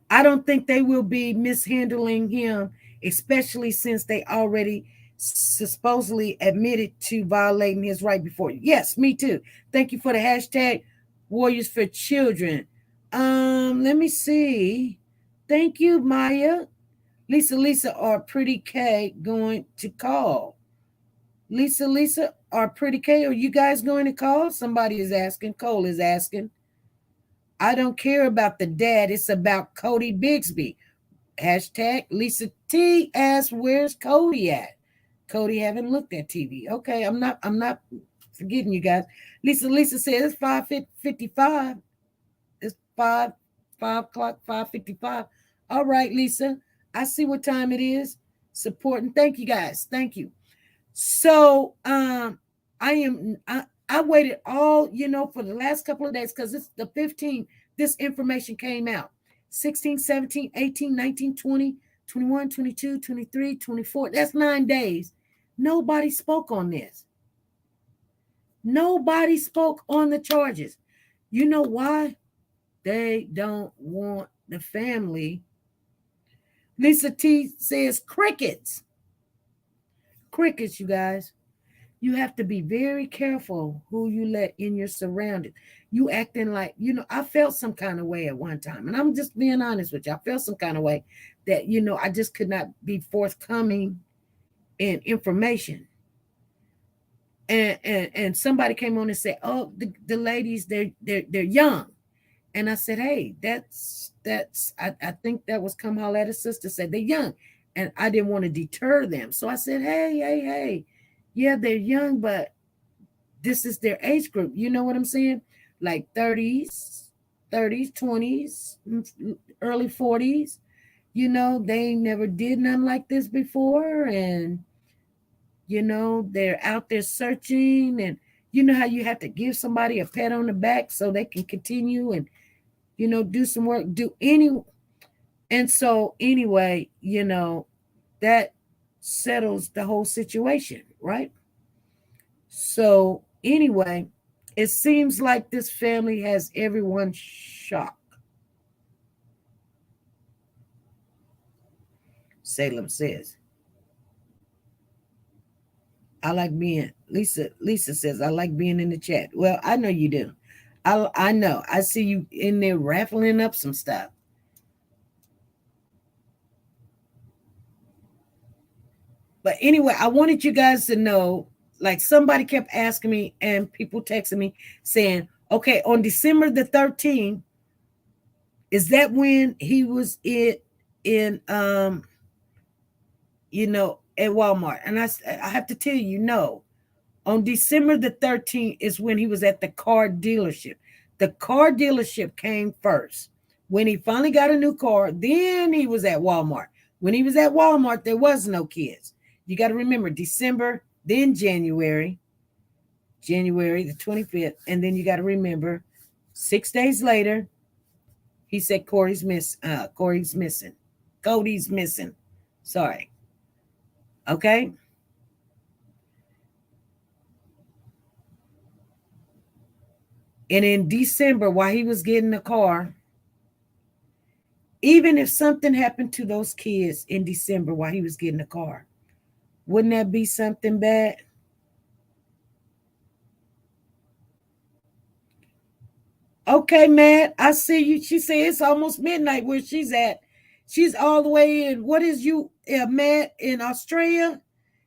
I don't think they will be mishandling him, especially since they already supposedly admitted to violating his right before you. Yes, me too. Thank you for the hashtag Warriors for Children. Let me see. Thank you, Maya. Lisa, or Pretty K going to call? Lisa, or Pretty K, are you guys going to call? Somebody is asking. Cole is asking. I don't care about the dad. It's about Codi Bigsby. Hashtag Lisa T asks, where's Codi at? Codi haven't looked at TV. Okay, I'm not forgetting you guys. Lisa says it's 5:55. It's 5:00, 5:55. All right, Lisa. I see what time it is. Supporting. Thank you guys. Thank you. So I waited all, for the last couple of days because it's the 15th. This information came out. 16, 17, 18, 19, 20, 21, 22, 23, 24. That's 9 days. Nobody spoke on this. Nobody spoke on the charges. You know why? They don't want the family. Lisa T says crickets. Crickets, you guys. You have to be very careful who you let in your surroundings. You acting like, I felt some kind of way at one time. And I'm just being honest with you. I felt some kind of way that, I just could not be forthcoming in information. And somebody came on and said, oh, the ladies, they're young. And I said, hey, I think that was Kamala's sister said they're young. And I didn't want to deter them. So I said, hey. Yeah, they're young, but this is their age group. You know what I'm saying? Like 30s, 20s, early 40s. They never did nothing like this before. And, they're out there searching. And you know how you have to give somebody a pat on the back so they can continue and, do some work, And so anyway, that settles the whole situation, right? So anyway, it seems like this family has everyone shocked. Salem says, I like being, Lisa says, I like being in the chat. Well, I know you do. I know. I see you in there raffling up some stuff. But anyway, I wanted you guys to know, like somebody kept asking me and people texting me saying, okay, on December the 13th, is that when he was in at Walmart? And I have to tell you, no. On December the 13th is when he was at the car dealership. The car dealership came first. When he finally got a new car, then he was at Walmart. When he was at Walmart, there was no kids. You got to remember December, then January the 25th. And then you got to remember 6 days later, he said Cody's missing. Sorry. Okay. And in December, while he was getting the car, even if something happened to those kids in December while he was getting the car, wouldn't that be something bad? Okay, Matt, I see you. She said it's almost midnight where she's at. She's all the way in. What is you, Matt, in Australia?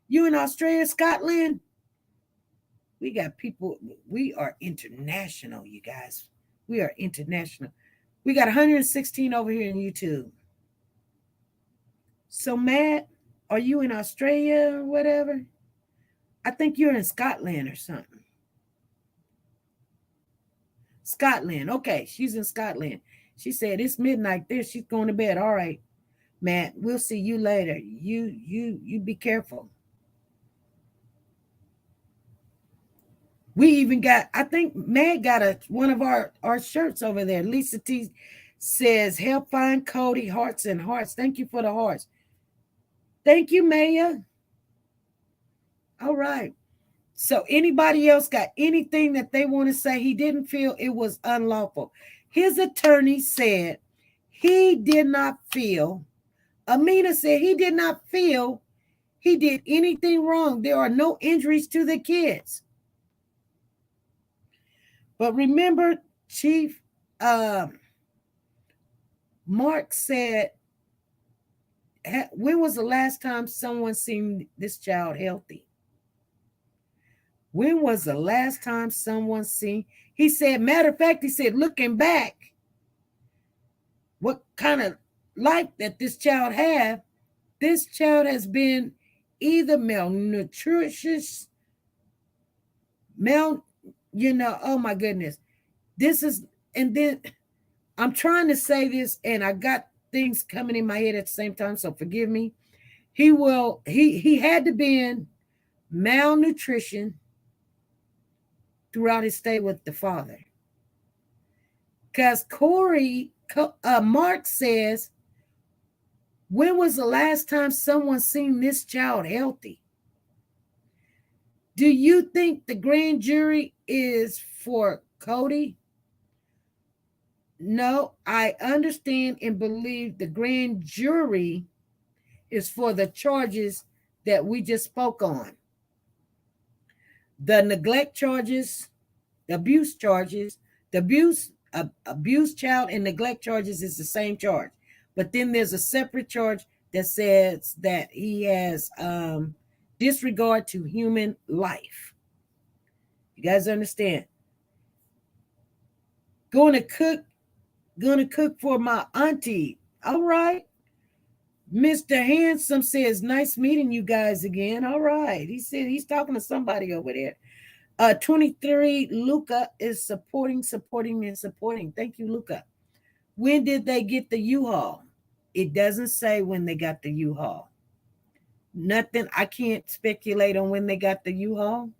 You in Australia, Scotland? We got people. We are international, you guys. We are international. We got 116 over here in YouTube. So, Matt, are you in Australia or whatever? I think you're in Scotland or something. Scotland. Okay, she's in Scotland. She said it's midnight there. She's going to bed. All right, Matt, we'll see you later. You be careful. We even got, I think Matt got one of our shirts over there. Lisa T says, help find Codi, hearts and hearts. Thank you for the hearts. Thank you, Maya. All right. So anybody else got anything that they want to say? He didn't feel it was unlawful. His attorney said he did not feel, Amina said he did not feel he did anything wrong. There are no injuries to the kids. But remember, Chief Mark said, when was the last time someone seen this child healthy? When was the last time someone seen? He said, matter of fact, he said, looking back, what kind of life that this child have, this child has been either malnutritious, oh my goodness. This is, and then I'm trying to say this, and I got things coming in my head at the same time, so forgive me. He had to be in malnutrition throughout his stay with the father. Because Cory, Mark says, when was the last time someone seen this child healthy? Do you think the grand jury is for Codi? No, I understand and believe the grand jury is for the charges that we just spoke on. The neglect charges, the abuse charges, the abuse child and neglect charges is the same charge. But then there's a separate charge that says that he has disregard to human life. You guys understand? Going to cook for my auntie. All right. Mr. Handsome says, nice meeting you guys again. All right. He said he's talking to somebody over there. 23, Luca is supporting. Thank you, Luca. When did they get the U-Haul? It doesn't say when they got the U-Haul. Nothing. I can't speculate on when they got the U-Haul.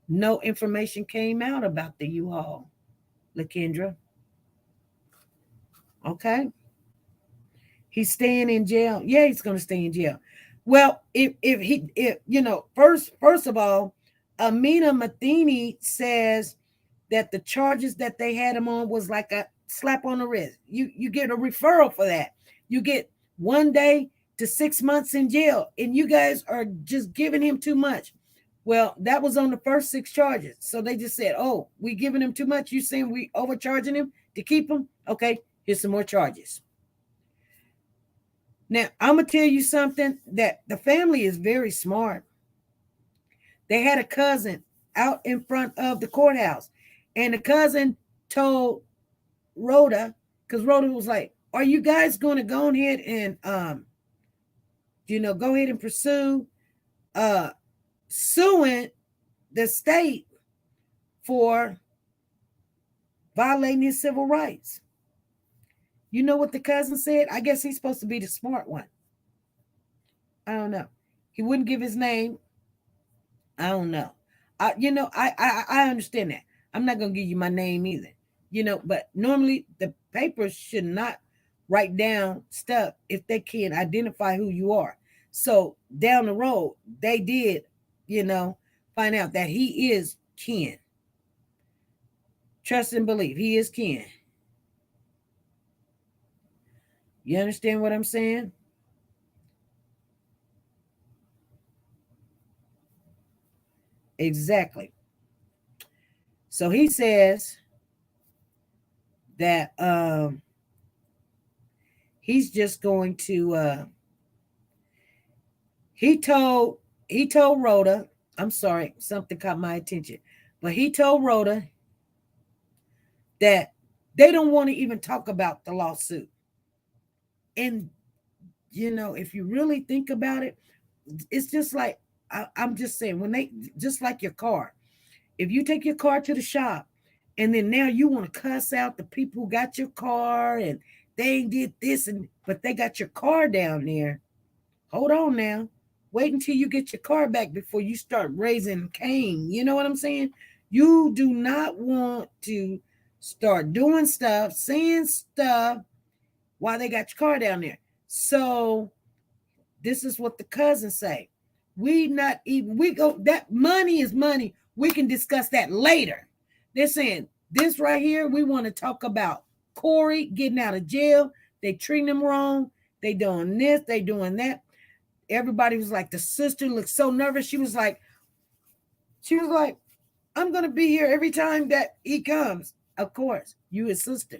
No information came out about the U-Haul, LaKendra. Okay. He's staying in jail. Yeah, he's going to stay in jail. Well, if first of all, Amina Matheny says that the charges that they had him on was like a slap on the wrist. You get a referral for that. You get 1 day to 6 months in jail, and you guys are just giving him too much. Well, that was on the first 6 charges. So they just said, oh, we giving him too much. You saying we overcharging him to keep him? Okay, here's some more charges. Now, I'm going to tell you something, that the family is very smart. They had a cousin out in front of the courthouse, and the cousin told Rhoda, because Rhoda was like, are you guys going to go ahead and, go ahead and pursue suing the state for violating his civil rights? You know what the cousin said? I guess he's supposed to be the smart one. I don't know. He wouldn't give his name. I don't know. I understand that. I'm not going to give you my name either. But normally the papers should not write down stuff if they can't identify who you are. So down the road, they did, find out that he is Ken. Trust and believe. He is Ken. You understand what I'm saying? Exactly. So he says that he's just going to he told Rhoda, I'm sorry, something caught my attention, but he told Rhoda that they don't want to even talk about the lawsuit. And if you really think about it, it's just like, I'm just saying, when they, just like your car, if you take your car to the shop and then now you want to cuss out the people who got your car and they did this, but they got your car down there. Hold on now. Wait until you get your car back before you start raising Cain. You know what I'm saying? You do not want to start doing stuff, saying stuff while they got your car down there. So this is what the cousins say. That money is money. We can discuss that later. They're saying this right here, we want to talk about Cory getting out of jail. They treating him wrong. They doing this, they doing that. everybody was like, the sister looked so nervous. She was like, I'm going to be here every time that he comes. Of course, you his sister.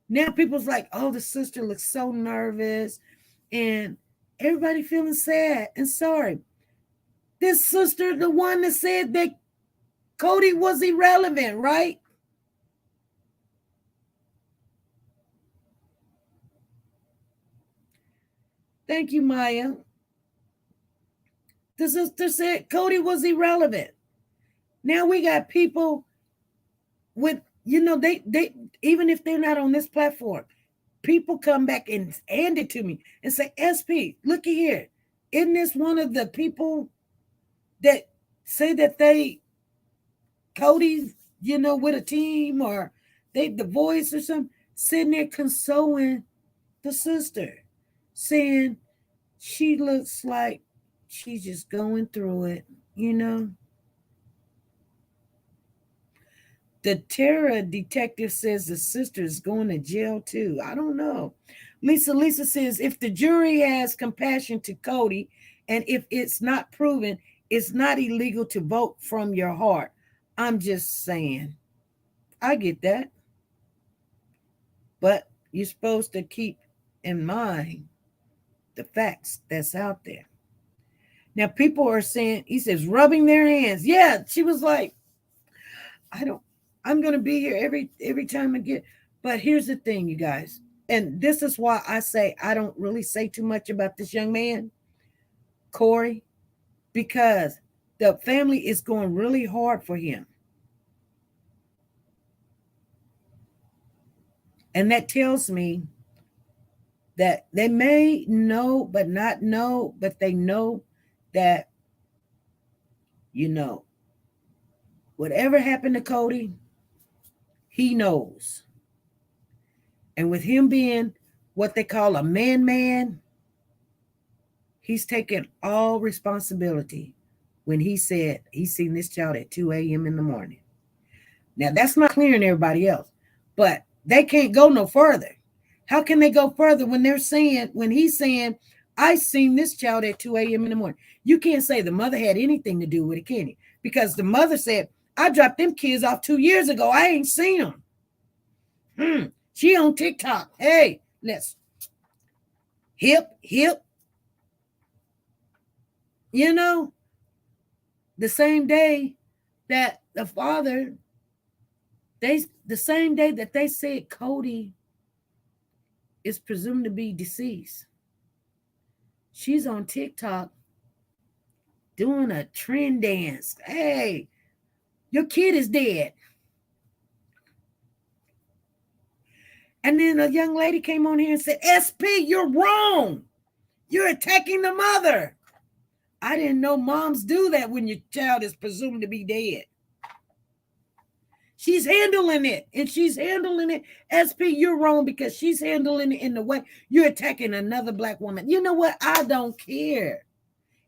Now people's like, oh, the sister looks so nervous. And everybody feeling sad and sorry. This sister, the one that said that Codi was irrelevant, right? Thank you, Maya. The sister said Codi was irrelevant. Now we got people with, they even if they're not on this platform, people come back and hand it to me and say, SP, looky here. Isn't this one of the people that say that they Codi's, with a team, or they the voice or something, sitting there consoling the sister, saying she looks like she's just going through it, The terror detective says the sister is going to jail too. I don't know. Lisa says, if the jury has compassion to Codi, and if it's not proven, it's not illegal to vote from your heart. I'm just saying. I get that. But you're supposed to keep in mind the facts that's out there. Now, people are saying, he says, rubbing their hands. Yeah, she was like, I'm going to be here every time I get. But here's the thing, you guys. And this is why I say I don't really say too much about this young man, Cory, because the family is going really hard for him. And that tells me that they may know, but not know, but they know that, whatever happened to Codi, he knows. And with him being what they call a man, he's taken all responsibility when he said he seen this child at 2 a.m. in the morning. Now, that's not clearing everybody else, but they can't go no further. How can they go further when he's saying, I seen this child at 2 a.m. in the morning? You can't say the mother had anything to do with it, can you? Because the mother said, I dropped them kids off 2 years ago. I ain't seen them. She on TikTok. Hey, let's hip. The same day that the father, the same day that they said Codi is presumed to be deceased, she's on TikTok doing a trend dance. Hey, your kid is dead. And then a young lady came on here and said, SP, you're wrong. You're attacking the mother. I didn't know moms do that when your child is presumed to be dead. She's handling it. And she's handling it. SP, you're wrong because she's handling it in the way you're attacking another black woman. You know what? I don't care.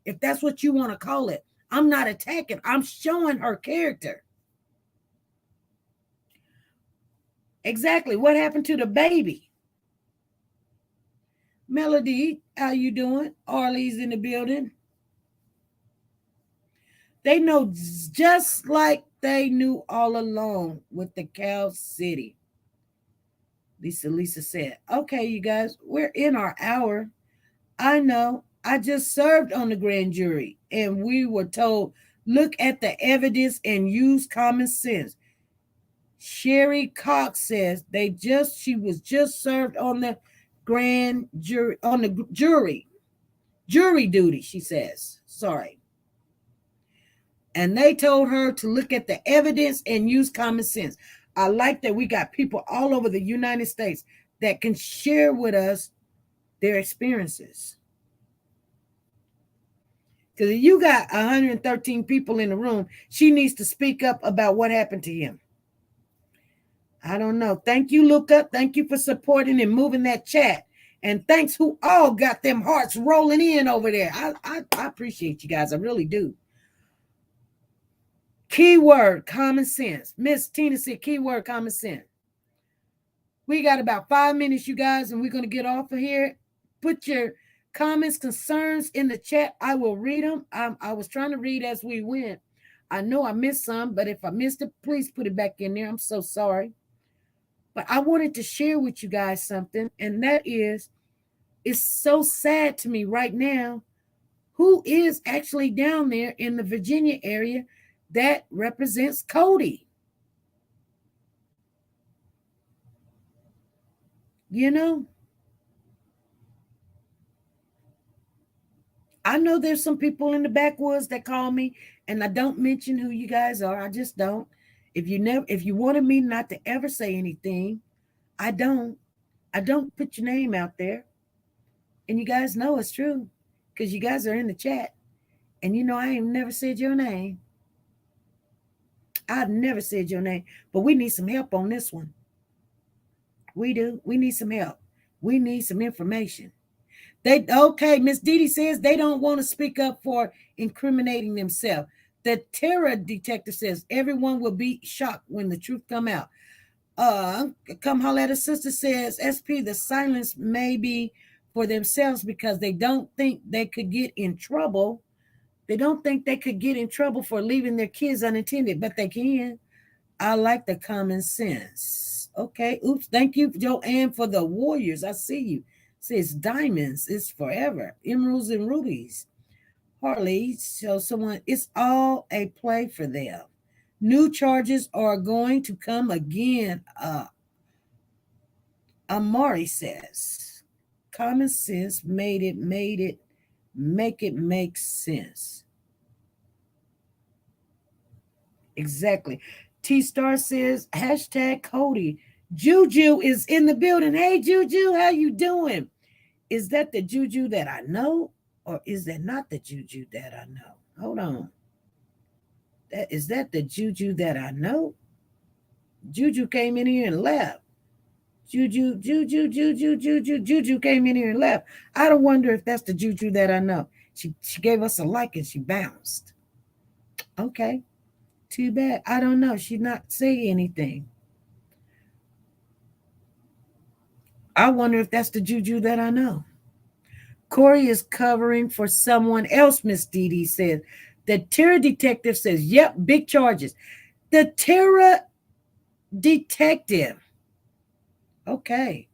If that's what you want to call it. I'm not attacking. I'm showing her character. Exactly. What happened to the baby? Melody, how you doing? Arlie's in the building. They know just like they knew all along with the Cow City. Lisa said, okay, you guys, we're in our hour. I know. I just served on the grand jury, and we were told, look at the evidence and use common sense. Sherry Cox says she was just served on the grand jury, on the jury duty, she says. Sorry. And they told her to look at the evidence and use common sense. I like that we got people all over the United States that can share with us their experiences. Because if you got 113 people in the room, she needs to speak up about what happened to him. I don't know. Thank you, Luca. Thank you for supporting and moving that chat. And thanks who all got them hearts rolling in over there. I appreciate you guys. I really do. Keyword, common sense. Miss Tina said keyword, common sense. We got about 5 minutes, you guys, and we're going to get off of here. Put your comments, concerns in the chat. I will read them. I was trying to read as we went. I know I missed some, but if I missed it, please put it back in there. I'm so sorry. But I wanted to share with you guys something, and that is, it's so sad to me right now who is actually down there in the Virginia area that represents Codi. You know, I know there's some people in the backwoods that call me, and I don't mention who you guys are. I just don't. If you wanted me not to ever say anything, I don't. I don't put your name out there. And you guys know it's true because you guys are in the chat. And you know I ain't never said your name. I've never said your name. But we need some help on this one. We do. We need some help. We need some information. Miss Didi says they don't want to speak up for incriminating themselves. The terror detective says everyone will be shocked when the truth come out. Come holler at a sister says, SP, the silence may be for themselves because they don't think they could get in trouble. They don't think they could get in trouble for leaving their kids unattended, but they can. I like the common sense. Okay. Oops. Thank you, Joanne, for the Warriors. I see you. Says diamonds is forever. Emeralds and rubies. Harley, so someone, it's all a play for them. New charges are going to come again. Amari says, common sense make it make sense. Exactly. T-Star says, hashtag Codi. Juju is in the building. Hey, Juju, how you doing? Is that the Juju that I know? Or is that not the Juju that I know? Hold on. Is that the Juju that I know? Juju came in here and left. Juju came in here and left. I don't wonder if that's the Juju that I know. She gave us a like and she bounced. Okay. Too bad. I don't know. She not say anything. I wonder if that's the Juju that I know. Cory is covering for someone else, Miss Didi says. The terror detective says, yep, big charges. The terror detective. Okay.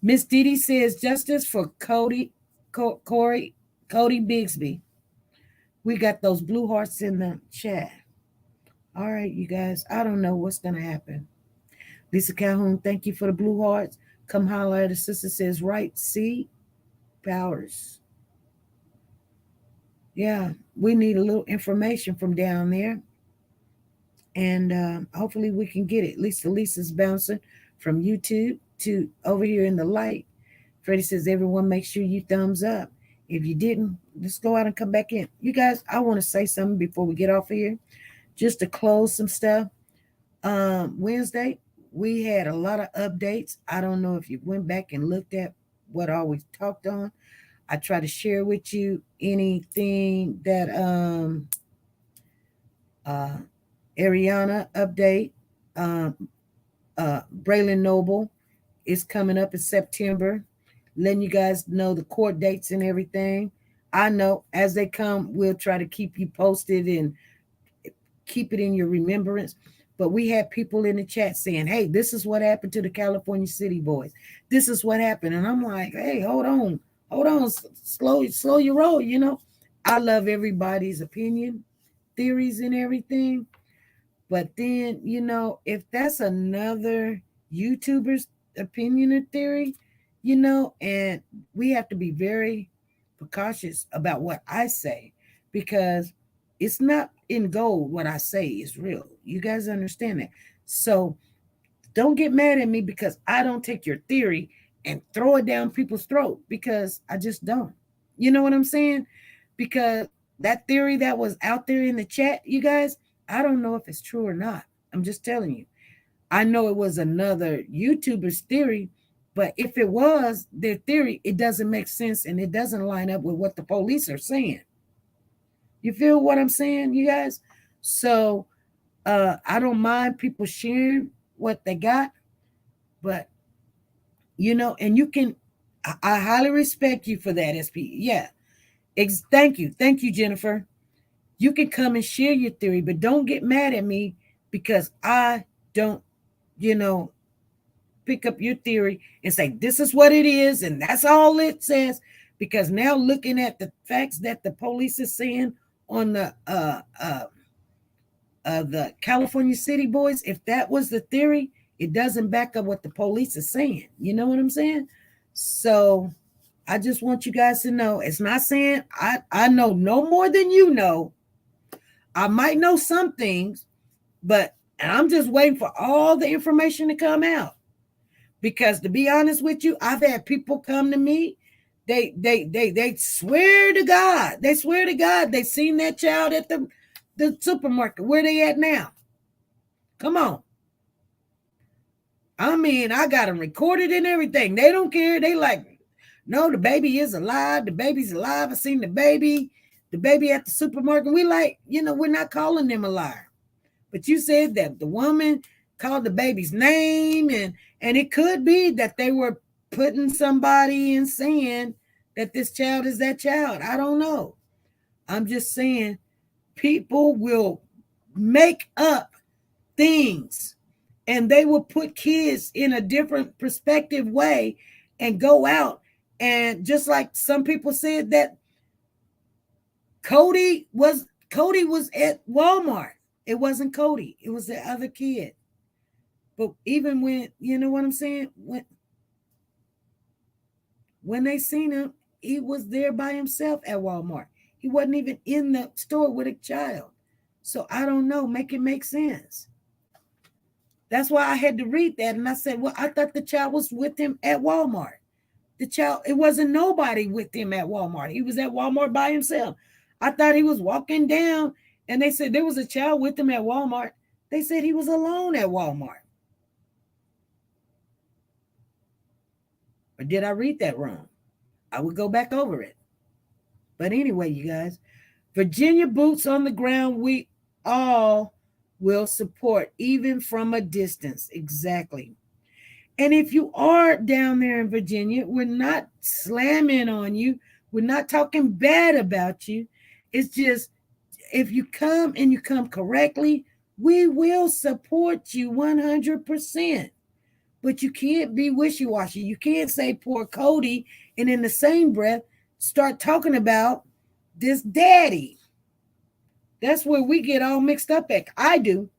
Miss Didi says, justice for Cory Bigsby. We got those blue hearts in the chat. All right, you guys. I don't know what's going to happen. Lisa Calhoun, thank you for the blue hearts. Come holler at a sister says, right, see? Powers. Yeah, we need a little information from down there. And hopefully we can get it. Lisa's bouncing from YouTube to over here in the light. Freddie says, everyone make sure you thumbs up. If you didn't, just go out and come back in. You guys, I want to say something before we get off of here. Just to close some stuff. Wednesday, we had a lot of updates. I don't know if you went back and looked at what all we talked on. I try to share with you anything that Ariana update. Braylon Noble is coming up in September, letting you guys know the court dates and everything. I know as they come, we'll try to keep you posted and keep it in your remembrance. But we had people in the chat saying, hey, this is what happened to the California City Boys. This is what happened. And I'm like, hey, hold on, slow your roll. You know, I love everybody's opinion, theories and everything. But then, you know, if that's another YouTuber's opinion or theory, you know, and we have to be very precautious about what I say, because it's not in gold. What I say is real. You guys understand that? So don't get mad at me because I don't take your theory and throw it down people's throat, because I just don't. You know what I'm saying? Because that theory that was out there in the chat, you guys, I don't know if it's true or not. I'm just telling you. I know it was another YouTuber's theory, but if it was their theory, it doesn't make sense and it doesn't line up with what the police are saying. You feel what I'm saying, you guys? So I don't mind people sharing what they got, but, you know, and you can I highly respect you for that, SP. Yeah. Thank you. Thank you, Jennifer. You can come and share your theory, but don't get mad at me because I don't, you know, pick up your theory and say, this is what it is, and that's all it says. Because now looking at the facts that the police is saying on the California City boys, if that was the theory, it doesn't back up what the police is saying. You know what I'm saying? So I just want you guys to know, it's not saying I know no more than you know. I might know some things, but I'm just waiting for all the information to come out. Because to be honest with you, I've had people come to me. They swear to God. They swear to God they seen that child at the supermarket. Where they at now? Come on. I mean, I got them recorded and everything. They don't care. They like, no, the baby is alive. The baby's alive. I seen the baby at the supermarket. We like, we're not calling them a liar. But you said that the woman called the baby's name, and it could be that they were putting somebody and saying that this child is that child. I don't know. I'm just saying people will make up things and they will put kids in a different perspective way and go out. And just like some people said that Codi was at Walmart. It wasn't Codi. It was the other kid. But even when, you know what I'm saying? When they seen him, he was there by himself at Walmart. He wasn't even in the store with a child. So I don't know. Make it make sense. That's why I had to read that. And I said, well, I thought the child was with him at Walmart. The child, it wasn't nobody with him at Walmart. He was at Walmart by himself. I thought he was walking down and they said there was a child with him at Walmart. They said he was alone at Walmart. Or did I read that wrong? I would go back over it. But anyway, you guys, Virginia boots on the ground, we all will support, even from a distance. Exactly. And if you are down there in Virginia, we're not slamming on you. We're not talking bad about you. It's just, if you come and you come correctly, we will support you 100%. But you can't be wishy-washy. You can't say poor Codi and in the same breath start talking about this daddy. That's where we get all mixed up at. I do.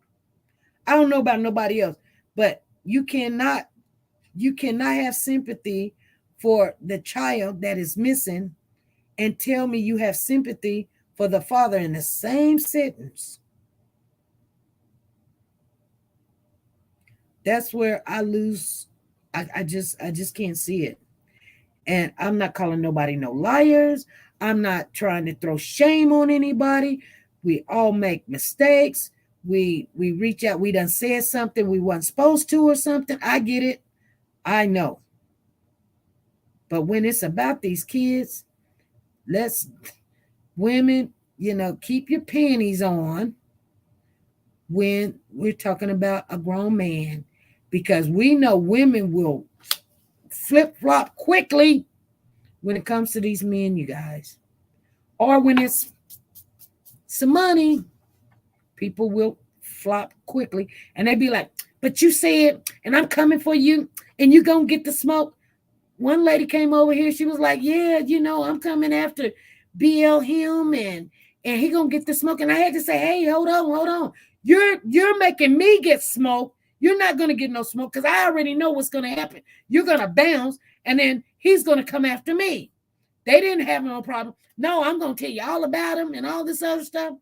I don't know about nobody else, but you cannot have sympathy for the child that is missing and tell me you have sympathy for the father in the same sentence. That's where I lose. I just can't see it. And I'm not calling nobody no liars. I'm not trying to throw shame on anybody. We all make mistakes. We reach out. We done said something we weren't supposed to or something. I get it. I know. But when it's about these kids, women, keep your panties on when we're talking about a grown man, because we know women will flip-flop quickly when it comes to these men, you guys. Or when it's some money, people will flop quickly. And they be like, but you said, and I'm coming for you, and you gonna get the smoke. One lady came over here. She was like, yeah, I'm coming after BL him, and he gonna get the smoke. And I had to say, hey, hold on. You're making me get smoke. You're not gonna get no smoke because I already know what's gonna happen. You're gonna bounce, and then he's gonna come after me. They didn't have no problem. No, I'm gonna tell you all about him and all this other stuff.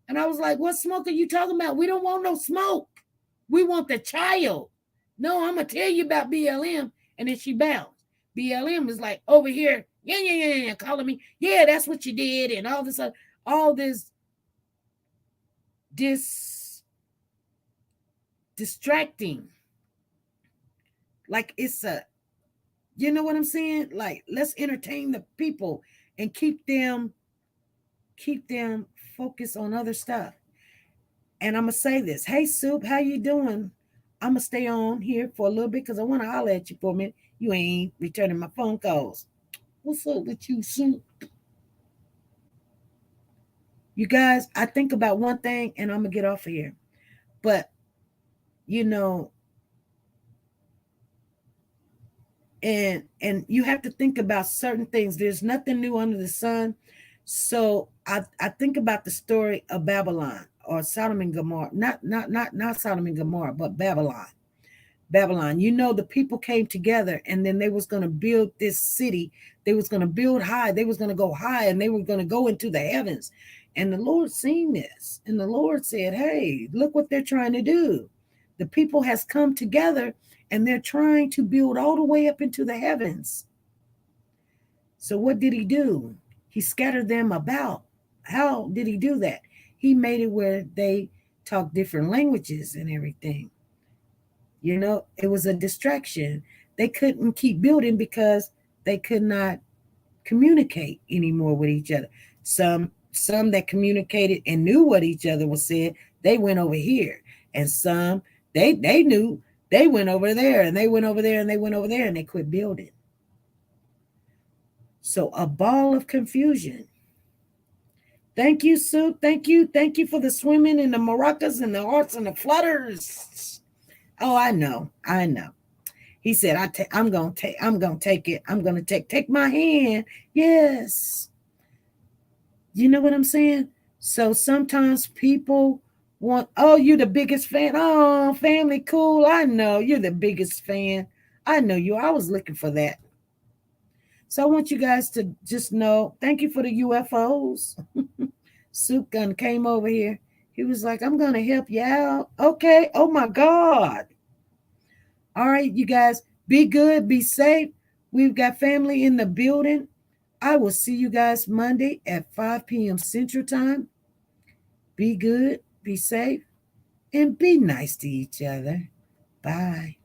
And I was like, what smoke are you talking about? We don't want no smoke. We want the child. No, I'm going to tell you about BLM. And then she bounced. BLM is like over here. Yeah, calling me. Yeah, that's what you did. And all this distracting. Like it's you know what I'm saying? Like, let's entertain the people and keep them focused on other stuff. And I'm going to say this. Hey, Soup, how you doing? I'm going to stay on here for a little bit because I want to holler at you for a minute. You ain't returning my phone calls. What's up with you, Sue? You guys, I think about one thing and I'm going to get off of here. But, you know, and you have to think about certain things. There's nothing new under the sun. So I think about the story of Babylon or Sodom and Gomorrah. Not Sodom and Gomorrah, but Babylon. Babylon. You know, the people came together and then they was going to build this city. They was going to build high. They was going to go high and they were going to go into the heavens. And the Lord seen this. And the Lord said, hey, look what they're trying to do. The people has come together and they're trying to build all the way up into the heavens. So what did he do? He scattered them about. How did he do that? He made it where they talk different languages and everything. You know, it was a distraction. They couldn't keep building because they could not communicate anymore with each other. Some that communicated and knew what each other was saying, they went over here. And some, they knew, they went over there and they went over there and they went over there and they quit building. So a ball of confusion. Thank you, Sue. Thank you. Thank you for the swimming and the maracas and the hearts and the flutters. Oh, I know. He said, I'm going to take it. I'm going to take my hand. Yes. You know what I'm saying? So sometimes people want, oh, you're the biggest fan. Oh, family, cool. I know you're the biggest fan. I know you. I was looking for that. So I want you guys to just know, thank you for the UFOs. Soup Gun came over here. He was like, I'm going to help you out. Okay. Oh, my God. All right, you guys, be good, be safe. We've got family in the building. I will see you guys Monday at 5 p.m. Central Time. Be good, be safe, and be nice to each other. Bye.